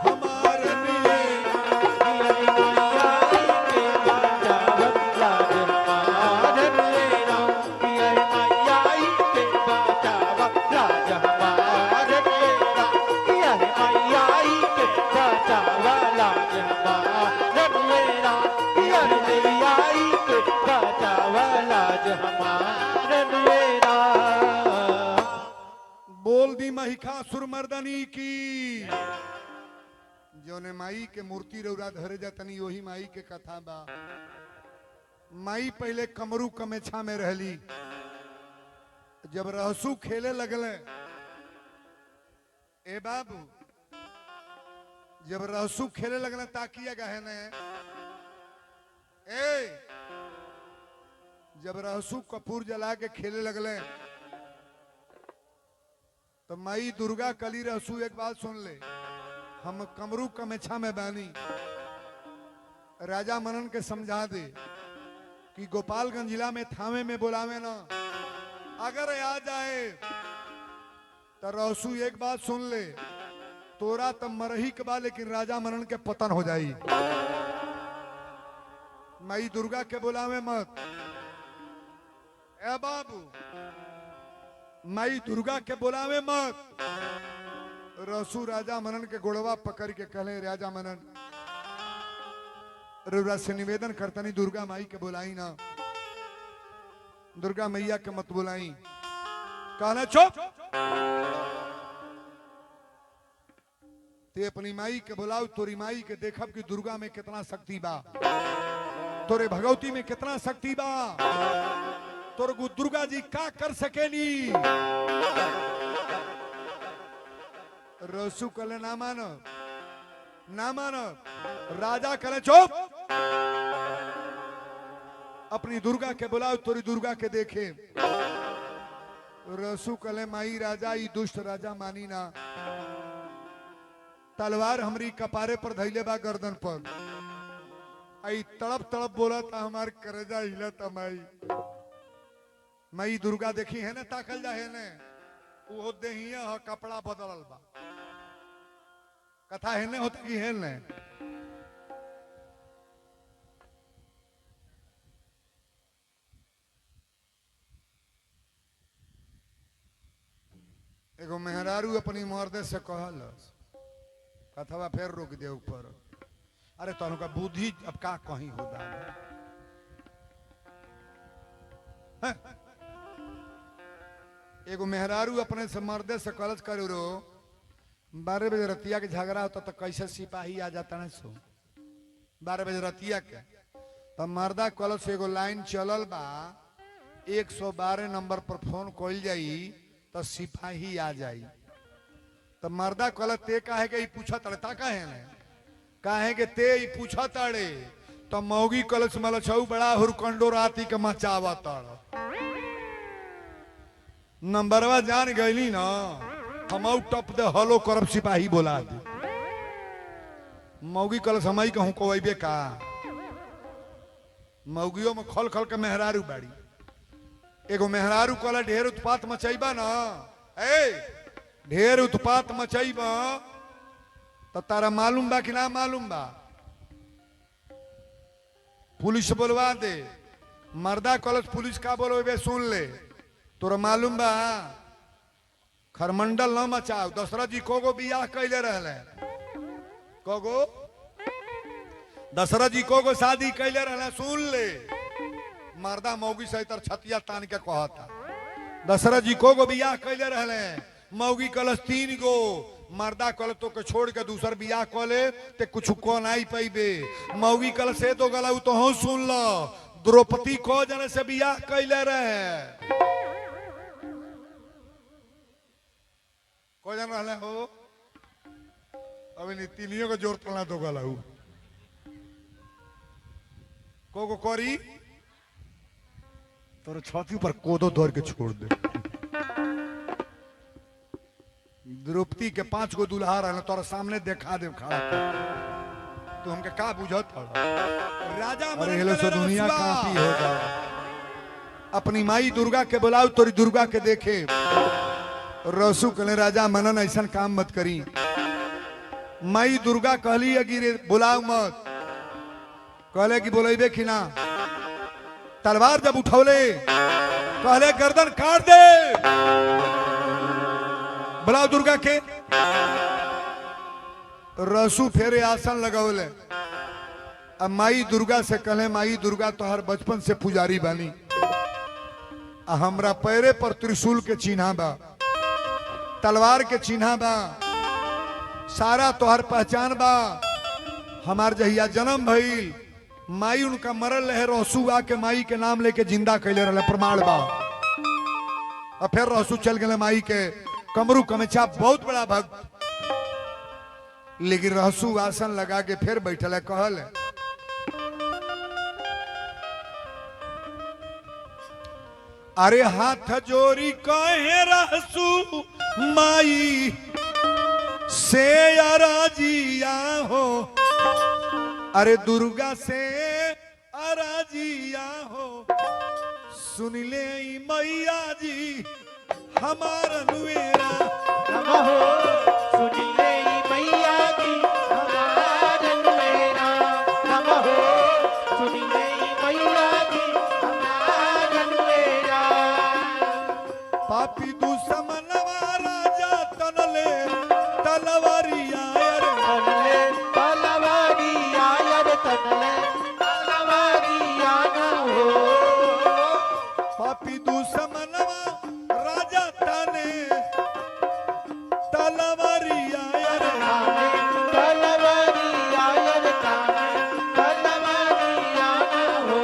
हमारे लिए। बोल दी महिषासुर मर्दनी की। जोने माई के मूर्ति रौरा धरे जातनी वही माई के कथा बा। माई पहले कमरू कमेछा में रहली, जब रहसू खेले लगले ए बाबू, जब रहसू खेले लगले ताकिया गहने ए, जब रहसू कपूर जला के खेले लगले तो माई दुर्गा कली रहसू एक बात सुन ले, हम कमरू कमेछा में बानी, राजा मनन के समझा दे कि गोपालगंज जिला में थावे में बुलावे ना, अगर आ जाए तो रहसू एक बात सुन ले, तोरा तब मरही के बाद लेकिन राजा मनन के पतन हो जाई। माई दुर्गा के बुलावे मत ए बाबू, माई दुर्गा के बुलावे मत। रसू राजा मनन के गोड़वा पकड़ के कहले, राजा मनन रउरा से निवेदन करतनी दुर्गा माई के बुलाई ना, दुर्गा मैया के मत बुलाई। कहना चुप, ते अपनी माई के बुलाओ, तोरी माई के देखब कि दुर्गा में कितना शक्ति बा, तोरे भगवती में कितना शक्ति बा, तोर दुर्गा जी का कर सकेली। रसू कले ना मानो, ना मानो। राजा कले चुप, अपनी दुर्गा के बुलाओ, तोरी दुर्गा के देखे। रसू कले माई राजा, ई दुष्ट राजा मानी ना, तलवार हमरी कपारे पर धैले बा गर्दन पर, आई तड़प तड़प बोला था हमार करेजा हिला था। माई माई दुर्गा देखी है ने, ताकल जा है ने, वो देहिया ह कपड़ा बदलल बा, कथा है ने होता की है ने। एगो मेहरारू अपनी मर्दे से कहल, कथवा फिर रोक दे ऊपर। अरे तोहन का बुद्धि अब का कहीं होता है, हैं? एगो मेहरारू अपने से मर्दे से कलच करो रो 12 बजे रतिया के झगड़ा होता तो कैसे सिपाही आ जाता है सो 12 बजे रतिया के तब मर्दा कलच से एगो लाइन चलल बा 112 नंबर पर फोन कइल जाई तो सिपाही आ जाई। तो मर्दा कलच ते काहे के पूछा तड़े ता काहे ने काहे के ते पूछा तड़े तो मौगी कलच मलछऊ बड़ा हुरकंडो राती के मचावा तड़ नंबरवा जान गईली ना हम टप दे हलो करब सिपाही बोला दे मौगी कलच हम कहूँ कोबे का मौगियों में खल खल के मेहरारू बाड़ी एगो मेहरारू कल ढेर उत्पात मचैबा ना ए ढेर उत्पात मचैबा तो तारा मालूम बा कि ना मालूम बा पुलिस बोलवा दे मर्दा कॉलेज पुलिस का बोलबे सुन ले तोरा मालूम बा खरमंडल न मचाओ दशरथ जी कोगो बियाह कैले रहले कोगो दशरथ जी कोगो शादी कैले रहले सुन ले मर्दा मौगी से तर छतिया तान के कहता दशरथ जी कोगो बियाह कैले रहले मौगी कलस 3 गो मर्दा कल तो के छोड़ के दूसर बियाह कले ते कुछ को नहीं पैबे मौगी कल से तो गला तो हो सुन लो द्रौपदी को जने से बियाह कैले रहे को जन रहले हो अभी तीनियों को जोर तला तो गला को करी तोर छाती पर कोदो धर के छोड़ दे द्रौपदी के 5 गो दुल्हा रहने तोरा सामने देखा दे खड़ा तो हमके का बुझत राजा अरे हेलो सो दुनिया काफी होगा अपनी माई दुर्गा के बुलाओ तोरी दुर्गा के देखे रसू कहले राजा मनन ऐसा काम मत करी माई दुर्गा कहली अगिरे बुलाओ मत कहले कि बोलेबे कि ना तलवार जब उठौले कहले गर्दन काट दे बुलाओ दुर्गा के रसू फेरे आसन लगौले अब माई दुर्गा से कहले माई दुर्गा तोहर बचपन से पुजारी बानी आ हमरा पैरे पर त्रिशूल के चिन्हा बा तलवार के चिन्हा बा सारा तोहर पहचान बा हमार जहिया जन्म भइल माई उनका मरल रहे रसू आके माई के नाम लेके जिंदा कैले रहे प्रमाण बा और फिर रसू चल गए माई के कमरू कमेचा बहुत बड़ा भक्त लेकिन रहसू आसन लगा के फिर बैठल है कहल अरे हाथ जोड़ी कहे रहसू माई से अराजिया हो अरे दुर्गा से अराजिया हो सुन ले मैया जी हमारा नुएरा नमो सुन ले मैया जी हमारा नुएरा नमो सुन ले मैया जी हमारा नुएरा पापी दुश्मनवा राजा तनले तलवारिया तनले तलवारिया तनले तलवारिया न हो पापी दुश्मनवा राजा तने तलवारिया तलवारिया तलवारिया न हो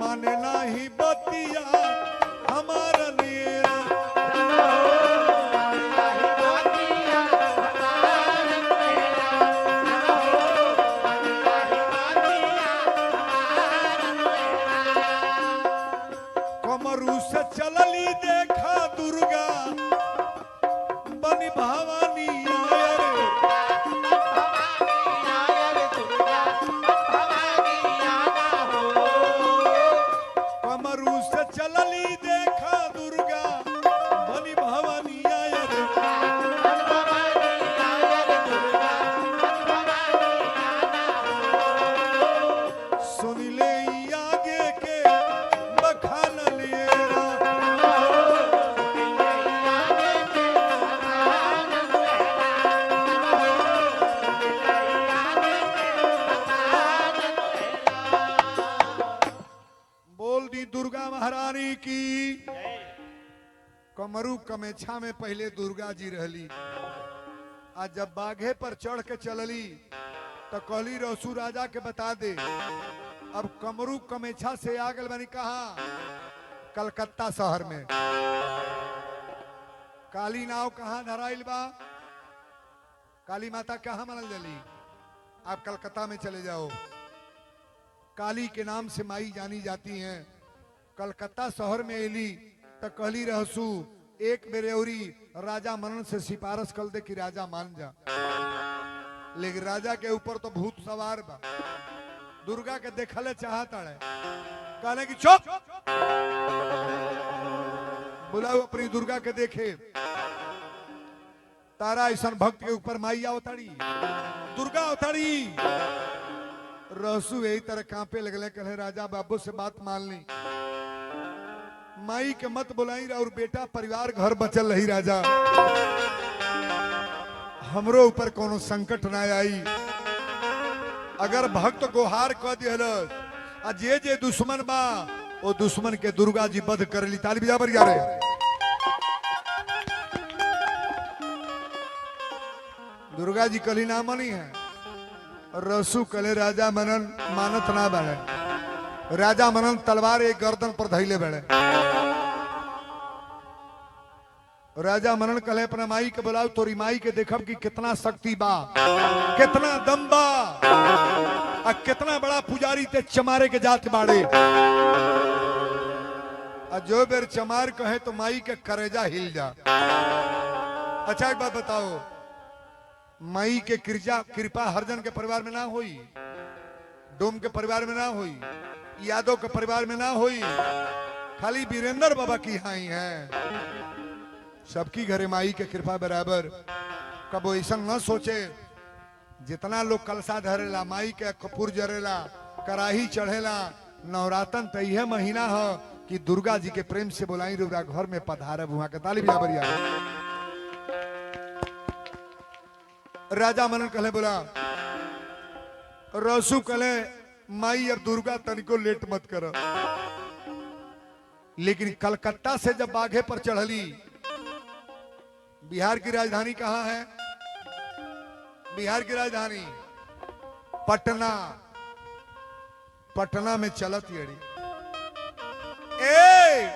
माने नाही बतिया हमारा नेरा महारानी की। कमरू कमेछा में पहले दुर्गा जी रहली, आज जब बाघे पर चढ़ के चलली तो कहली रसू राजा के बता दे। अब कमरू कमेछा से आ गल बनी कहा, कलकत्ता शहर में। काली नाव कहाँ धराइल बा, काली माता कहाँ मनल जली, आप कलकत्ता में चले जाओ। काली के नाम से माई जानी जाती हैं। कलकत्ता शहर में एली तो कहली रहसू एक बेरेवरी राजा मनन से सिफारिश कर दे कि राजा मान जा, लेकिन राजा के ऊपर तो भूत सवार बा। दुर्गा के देखले चाहता है, कहले कि चुप, बुलाओ अपनी दुर्गा के देखे। तारा ऐसा भक्त के ऊपर माई अवतारी, दुर्गा अवतारी। रहसू यही तरह कांपे लगले, कहे राजा बाबू से बात मान ली, माई के मत बुलाई और बेटा परिवार घर बचल रही। राजा हमरो ऊपर कोनो संकट ना आई। अगर भक्त गुहार कह दियल आ जे जे दुश्मन बा वो दुश्मन के दुर्गा जी वध कर ली। ताली बजा बरिया रे। दुर्गा जी कली ना मनी है। रसू कले राजा मनन मानत ना बने। राजा मनन तलवार एक गर्दन पर धैले बड़े। राजा मनन कले अपना माई के बुलाओ, तोरी माई के देखब कि कितना शक्ति बा, कितना दम बा, आ कितना बड़ा पुजारी ते चमारे के जात बाड़े। आ जो बेर चमार कहे तो माई के करेजा हिल जा। अच्छा एक बात बताओ, माई के कृपा हरजन के परिवार में ना होई, डोम के परिवार में ना होई, यादव के परिवार में ना होई, खाली वीरेंद्र बाबा की यहाँ ही है। सबकी घरे माई के कृपा बराबर। कबो ऐसा न सोचे जितना लोग कलसा धरेला, माई के कपूर जरेला, कराही चढ़ेला, नवरातन तो यह महीना है कि दुर्गा जी के प्रेम से बुलाई रुरा घर में पधारे। वहां के ताली बजा बरिया। राजा मनन कहले बोला, रसू कहले माई अब दुर्गा तनिको लेट मत कर। लेकिन कलकत्ता से जब बाघे पर चढ़ली, बिहार की राजधानी कहां है, बिहार की राजधानी पटना। पटना में चलत येड़ी ए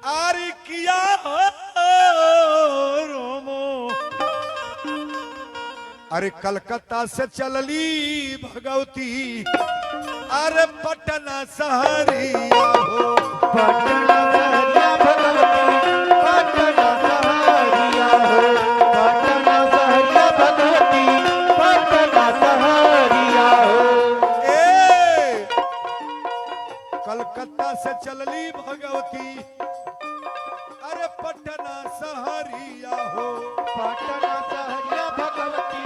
आरी किया रोमो। अरे कलकत्ता से चलली भगवती, अरे पटना सहरिया हो, पटना सहरिया भगवती, पटना सहरिया हो, पटना सहरिया भगवती, पटना सहरिया हो। ए कलकत्ता से चलली भगवती, अरे पटना सहरिया हो, पटना सहरिया भगवती,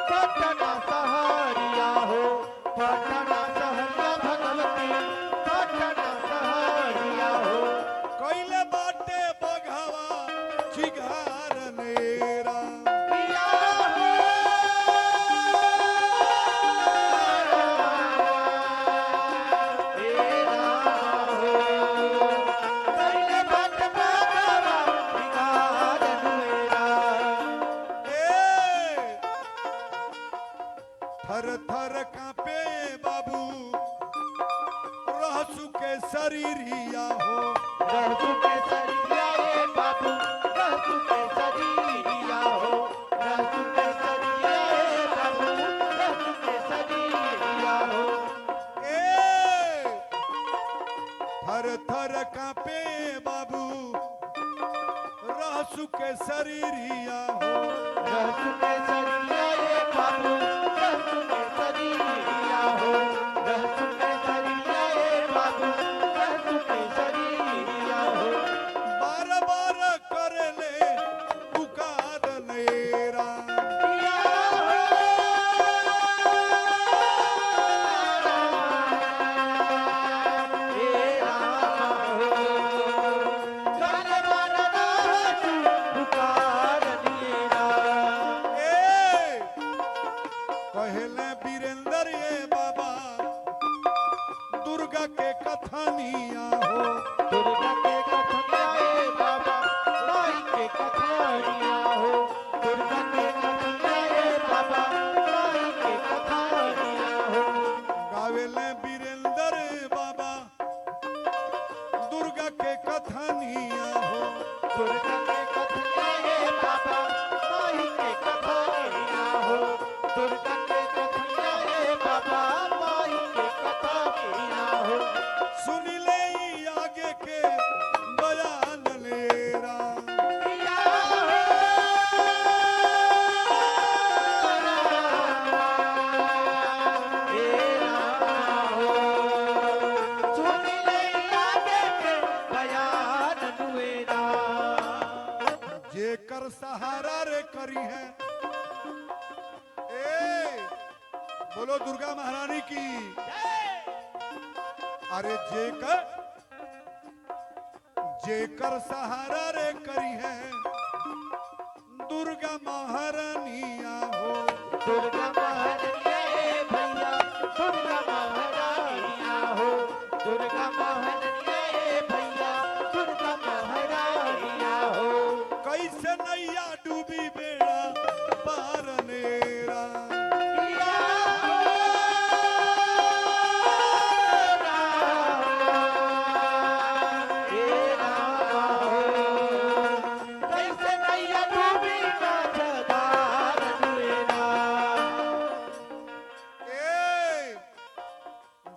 पटना सहरिया हो, पटना सहरिया भगवती, पटना सहरिया हो। कैले बाटे बघावा चिघार नेरा, पिया हो, हे राम हो, कैले बाट बघावा चिघार नेरा। ए थर थर कांपे बाबू रहसु के शरीरिया हो, रहसु के सरिया ए बाबू, रहसु के सरिया हो, रहसु के सरिया ए बाबू, रहसु के सरिया हो। ए थर थर कांपे बाबू रहसु के शरीरिया हो, रहसु के सरिया ए बाबू, रहसु के सरिया हो, रहसु के सरिया ए बाबू, रहसु के सरिया हो। बार बार कर ले पुकार लेरा, पिया हो, हे राम हो, गान बार रहसु पुकार दिएरा। ए कहले वीरेंद्र ये बाबा दुर्गा दुर्गा के कथानिया हो दुर्गा के कथनिया बाबा माई के कथानिया हो दुर्गा के कथनिया बाबा माई के कथानिया हो गावेले वीरेंद्र बाबा दुर्गा के कथानिया हो दुर्गा के कथनिया बाबा माई के कथानिया हो दुर्गा के कथनिया बाबा माई के कथानिया हो सुन ले ई आगे के बयान लेरा जेकर सहारा रे करी है ए बोलो दुर्गा महारानी की अरे जेकर सहारा रे करी है दुर्गा महारानिया हो दुर्गा महारानिया भैया दुर्गा महारानिया हो दुर्गा महारानिया भैया दुर्गा महारानिया हो कैसे नैया डूबी बेड़ा पार नेरा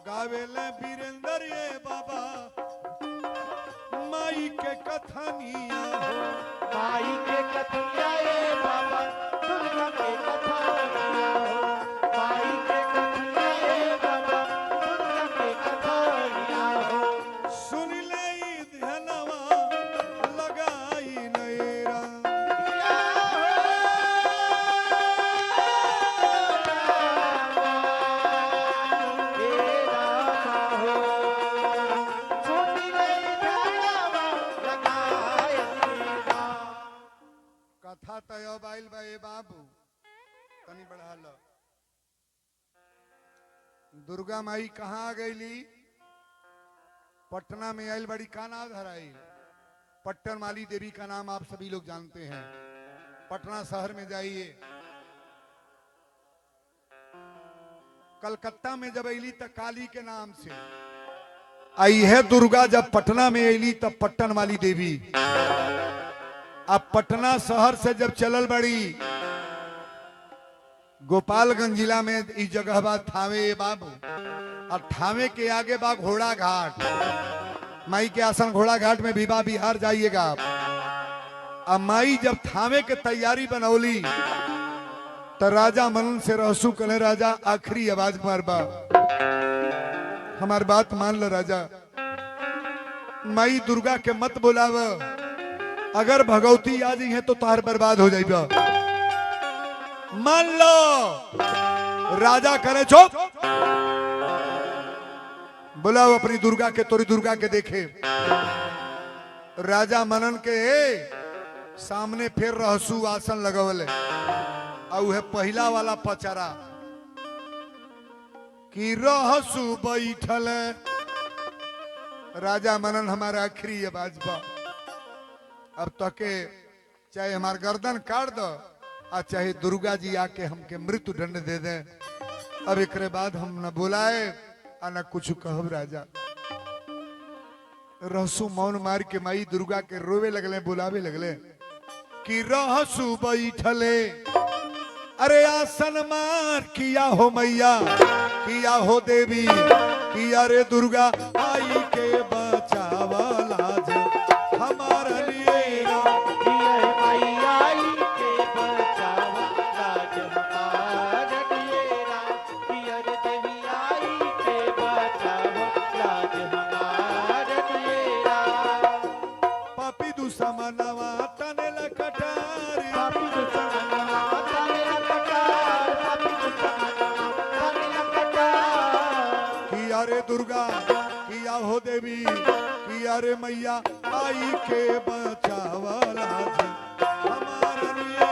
गावेले वीरेंद्र ये बाबा माई के कथानिया हो माई के कथनिया बाबा दुर्गा के कथनिया हो माई के कथनिया बाबा दुर्गा के कथनिया हो सुन ले ई ध्यानवा लगाई नैरा कथा तय बाइल बा ए बाबू तनी बढ़ा लो दुर्गा माई कहाँ आ गईली पटना में आयल बड़ी का नाम धराई पट्टन माली देवी का नाम आप सभी लोग जानते हैं पटना शहर में जाइए कलकत्ता में जब अली तब काली के नाम से आई है दुर्गा जब पटना में अली तब पट्टन वाली देवी अब पटना शहर से जब चलल बड़ी गोपालगंज जिला में इस जगह बा थावे बाबू और थावे के आगे बा घोड़ा घाट माई के आसन घोड़ा घाट में भी बा बिहार जाइएगा आप अब माई जब थावे के तैयारी बनौली तो राजा मनन से रहसू कले राजा आखिरी आवाज मारबा हमार बात मान लो राजा माई दुर्गा के मत बुलाव अगर भगवती आ जाई है तो तार बर्बाद हो जाएगा मान लो राजा करे चुप बुलाओ अपनी दुर्गा के तोरी दुर्गा के देखे राजा मनन के सामने फिर रहसू आसन लगवले और है पहला वाला पचरा कि रहसू बैठल राजा मनन हमारा आखिरी आवाज बा अब तके चाहे हमार गर्दन काट दो और चाहे दुर्गा जी आके हमके मृत्यु दंड दे दे अब एक बाद हम न बुलाए और न कुछ कहब राजा रहसू मौन मार के माई दुर्गा के रोवे लगले बुलावे लगले कि रहसू बैठले अरे आसन मार किया हो मैया किया हो देवी किया रे दुर्गा आई के बचावा लाज हमारा लिए पापी दुश्मनवा तने लकटारी किया रे दुर्गा किया हो देवी किया रे मैया आई के बचावला हमारे लिए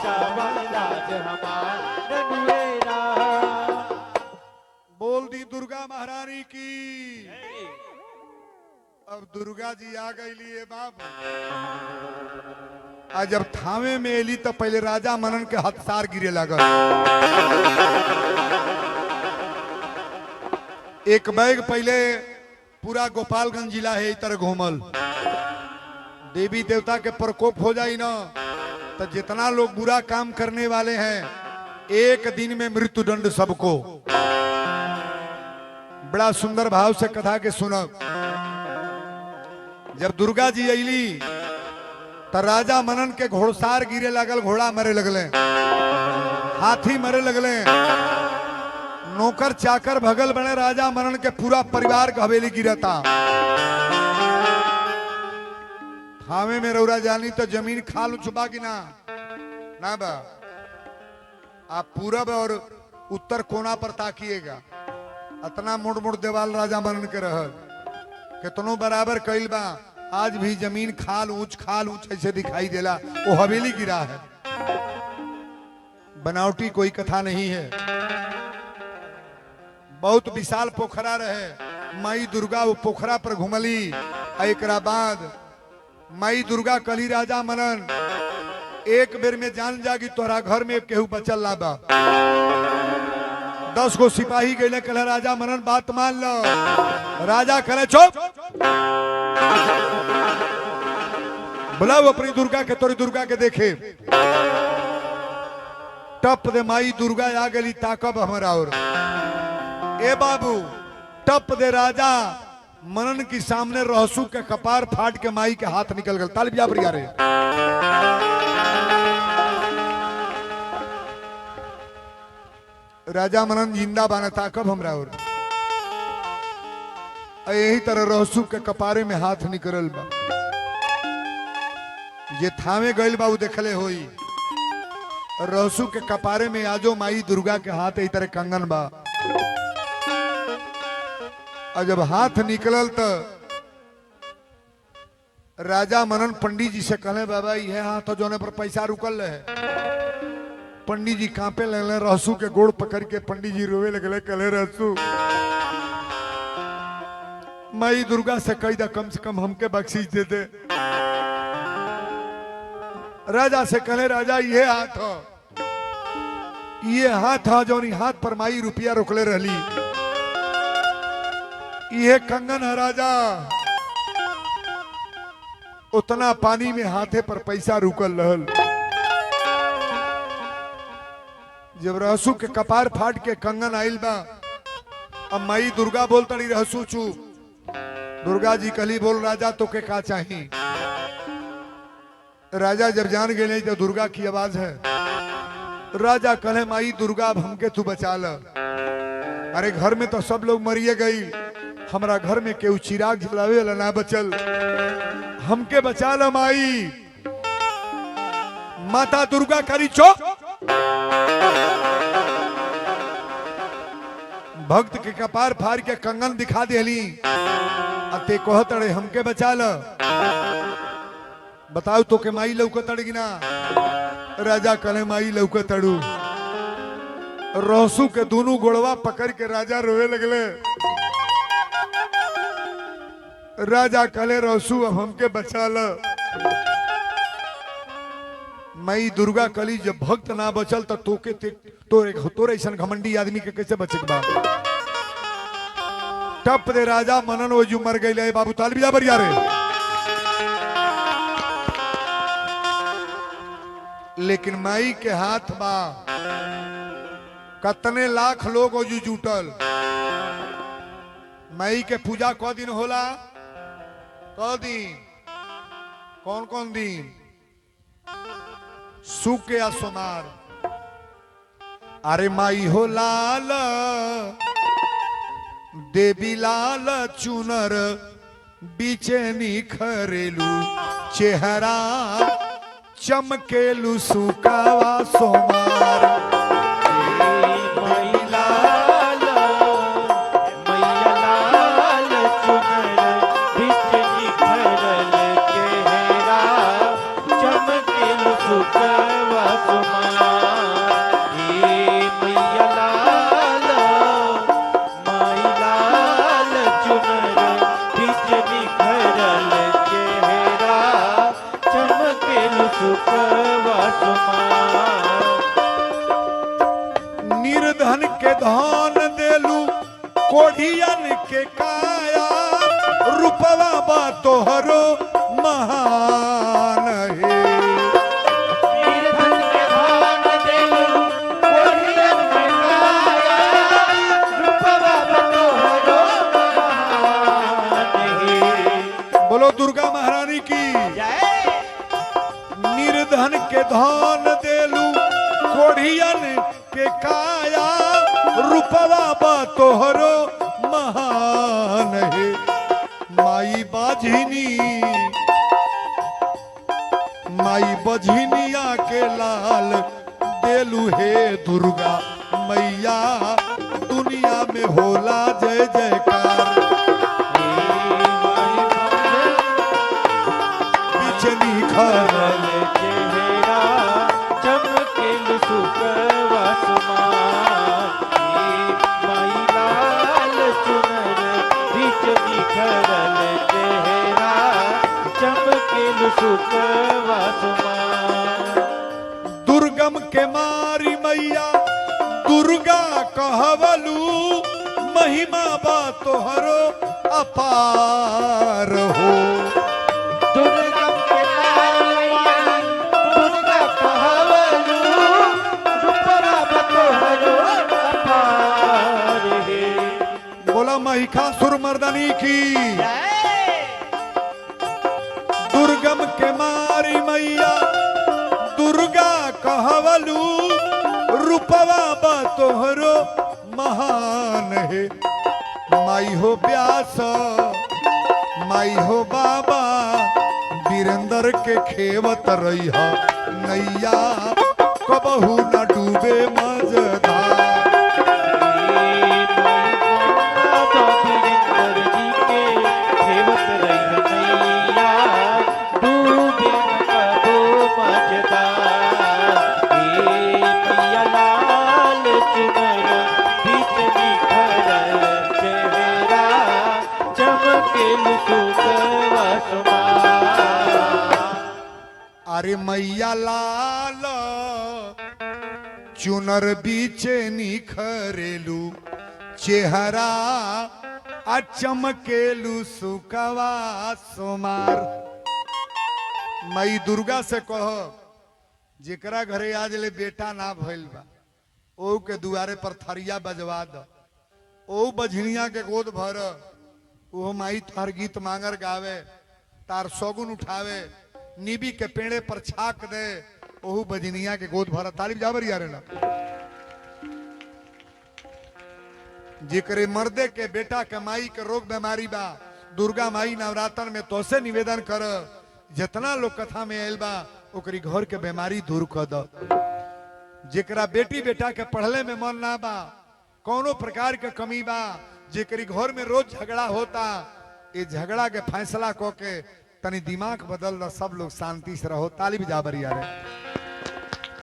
राज हमार रनुएरा। बोल दी दुर्गा महारानी की। अब दुर्गा जी आ गई लिए बाबू। आज जब थावे में एली तो पहले राजा मनन के हथसार गिरे लगल। एक बैग पहले पूरा गोपालगंज जिला है इतर घूमल। देवी देवता के प्रकोप हो जाई ना तो जितना लोग बुरा काम करने वाले हैं एक दिन में मृत्युदंड सबको। बड़ा सुंदर भाव से कथा के सुनब। जब दुर्गा जी अली तो राजा मनन के घोड़सार गिरे लगल, घोड़ा मरे लगले, हाथी मरे लगले, नौकर चाकर भगल बने, राजा मनन के पूरा परिवार का हवेली गिरता। थावे में रौरा जानी तो जमीन खाल छुपा कि ना ना बा। आप पूरब और उत्तर कोना पर ताकिएगा, इतना मुड़ मुड़ देवाल राजा मनन के रहल, कितनों बराबर कैल बा। आज भी जमीन खाल ऊंच ऐसे दिखाई देला, वो हवेली गिरा है। बनावटी कोई कथा नहीं है। बहुत विशाल पोखरा रहे। माई दुर्गा वो पोखरा पर घुमली। एक बाद माई दुर्गा कली राजा मनन एक बेर में जान जागी तोहरा घर में केहू बचल ला बा। 10 गो सिपाही गए कल राजा मनन बात मान लो। राजा करे चुप, बुलाओ अपनी दुर्गा के, तोरी दुर्गा के देखे। टप दे माई दुर्गा आ गई ताकब हमारा। और ए बाबू टप दे राजा मनन की सामने रहसू के कपार फाट के माई के हाथ निकल गए। ताली बजा बढ़िया रे। राजा मनन जिंदा बाने ताकब हमरा। और यही तरह रहसू के कपारे में हाथ निकलल बा। जे थामे गइल बा उ देखले होई। रहसू के कपारे में आजो माई दुर्गा के हाथ यही तरह कंगन बा। और जब हाथ निकलल तो राजा मनन पंडित जी से कहले बाबा यह हाथ जोने पर पैसा रुकल रहे। पंडित जी कांपे लगले, रहसू के गोड़ पकड़ के पंडित जी रोवे लगले, कहले रहसू माई दुर्गा से कही दा कम से कम हमके बख्शीश दे दे। राजा से कहले राजा ये हाथ हो, ये हाथ हा जो हाथ पर माई रुपया रोकले रहली। ये कंगन है राजा, उतना पानी में हाथे पर पैसा रुकल रहल। जब रहसू के कपार फाट के कंगन आइल बा, अब माई दुर्गा बोलता नहीं रहसू चुप। दुर्गा जी कली बोल राजा तो के का चाहिए। राजा जब जान गए नहीं तो दुर्गा की आवाज है। राजा कहे माई दुर्गा अब हमके तू बचा ल। अरे घर में तो सब लोग मरिए गई, हमारा घर में केहू चिराग जलावे वाला ना बचल, हमके बचा ल माई। माता दुर्गा करी चो। भक्त के कपार फाड़ के कंगन दिखा देली। अते कहत रे हमके बचा ल। बताओ तो के माई लौकत तड़गी ना। राजा कले माई लौकत तड़ू। रहसू के दोनों गोड़वा पकड़ के राजा रोए लगले। राजा कले रहसू अब हमके बचा ल। माई दुर्गा कली जब भक्त ना बचल तो तोके तोरे ऐसा घमंडी आदमी के कैसे बचक बा। टप दे राजा मनन वो जो मर गई बाबू। ताल बिजा बरिया रे। लेकिन माई के हाथ बा, कतने लाख लोग जो जुटल। माई के पूजा क दिन होला, क दिन, कौन कौन दिन? सुख के सोमार। अरे माई हो लाल देवी लाल चुनर बीचे निखरेलू चेहरा चमकेलू सुकावा सोमार। मैया लाल चुनर बिच निखरल चेहरा चमकेल सुकवा मैया लाल माई लाल चुनर बीच निखरल चेहरा चमकेल सुखवा सुमार। निर्धन के धन देलू कोढ़ियन के काया रूपवा बा तोहरो महान है। निर्धन के धन देलू कोढ़ियन के काया रूपवा बा तोहरो महान है। बोलो दुर्गा महारानी की। जय। निर्धन के धन देलू कोढ़ियन के काया रूपवा बा तोहरो महान है। माई बाझिनी माई बझिनिया के लाल देलू हे दुर्गा मैया दुनिया में होला जय जयकार। बीच निखरल चेहरा चमकेल सुखवा सुमार। माई लाल चुनर बीच निखरल चेहरा चमकेल सुखवा सुमार। दुर्गम के मारी मैया दुर्गा कहवलू महिमा बा तोहरो अपार हो। दुर्गम के मारिया दुर्गा कहवलू रूपवा बा तोहरो अपार है। बोला महिषासुर मर्दनी की। जय। दुर्गम के मारी मैया दुर्गा कहवलू रूपवा बा तोहरो महान है। माई हो व्यास माई हो बाबा वीरेंद्र के खेवत रहिया नैया कबहू न डूबे मजधार। अरे मैया लाल चुनर बीचे निखरेलू चेहरा आ चमकेलू सुकवा सोमार। मई दुर्गा से कह जेकरा घरे आज ले बेटा ना भइल बा ओ के दुआरे पर थरिया बजवा द ओ बझनिया के गोद भर ओ माई तार गीत मांगर गावे तार सौगुन उठावे नीबी के पेड़े पर छाक दे ओहू बजनिया के गोद भर तालिब जाबर यारे ना। जेकरे मर्दे के बेटा के माई के रोग बीमारी बा दुर्गा माई नवरात्र में तोसे निवेदन कर जितना लोग कथा में आयल बा ओकरी घर के बीमारी दूर कर द। जेकरा बेटी बेटा के पढ़ले में मन ना बा कोनो प्रकार के कमी बा जेकरी घर में रोज झगड़ा होता ये झगड़ा के फैसला को के तनी दिमाग बदल द सब लोग शांति से रहो। ताली बजा बरिया रे।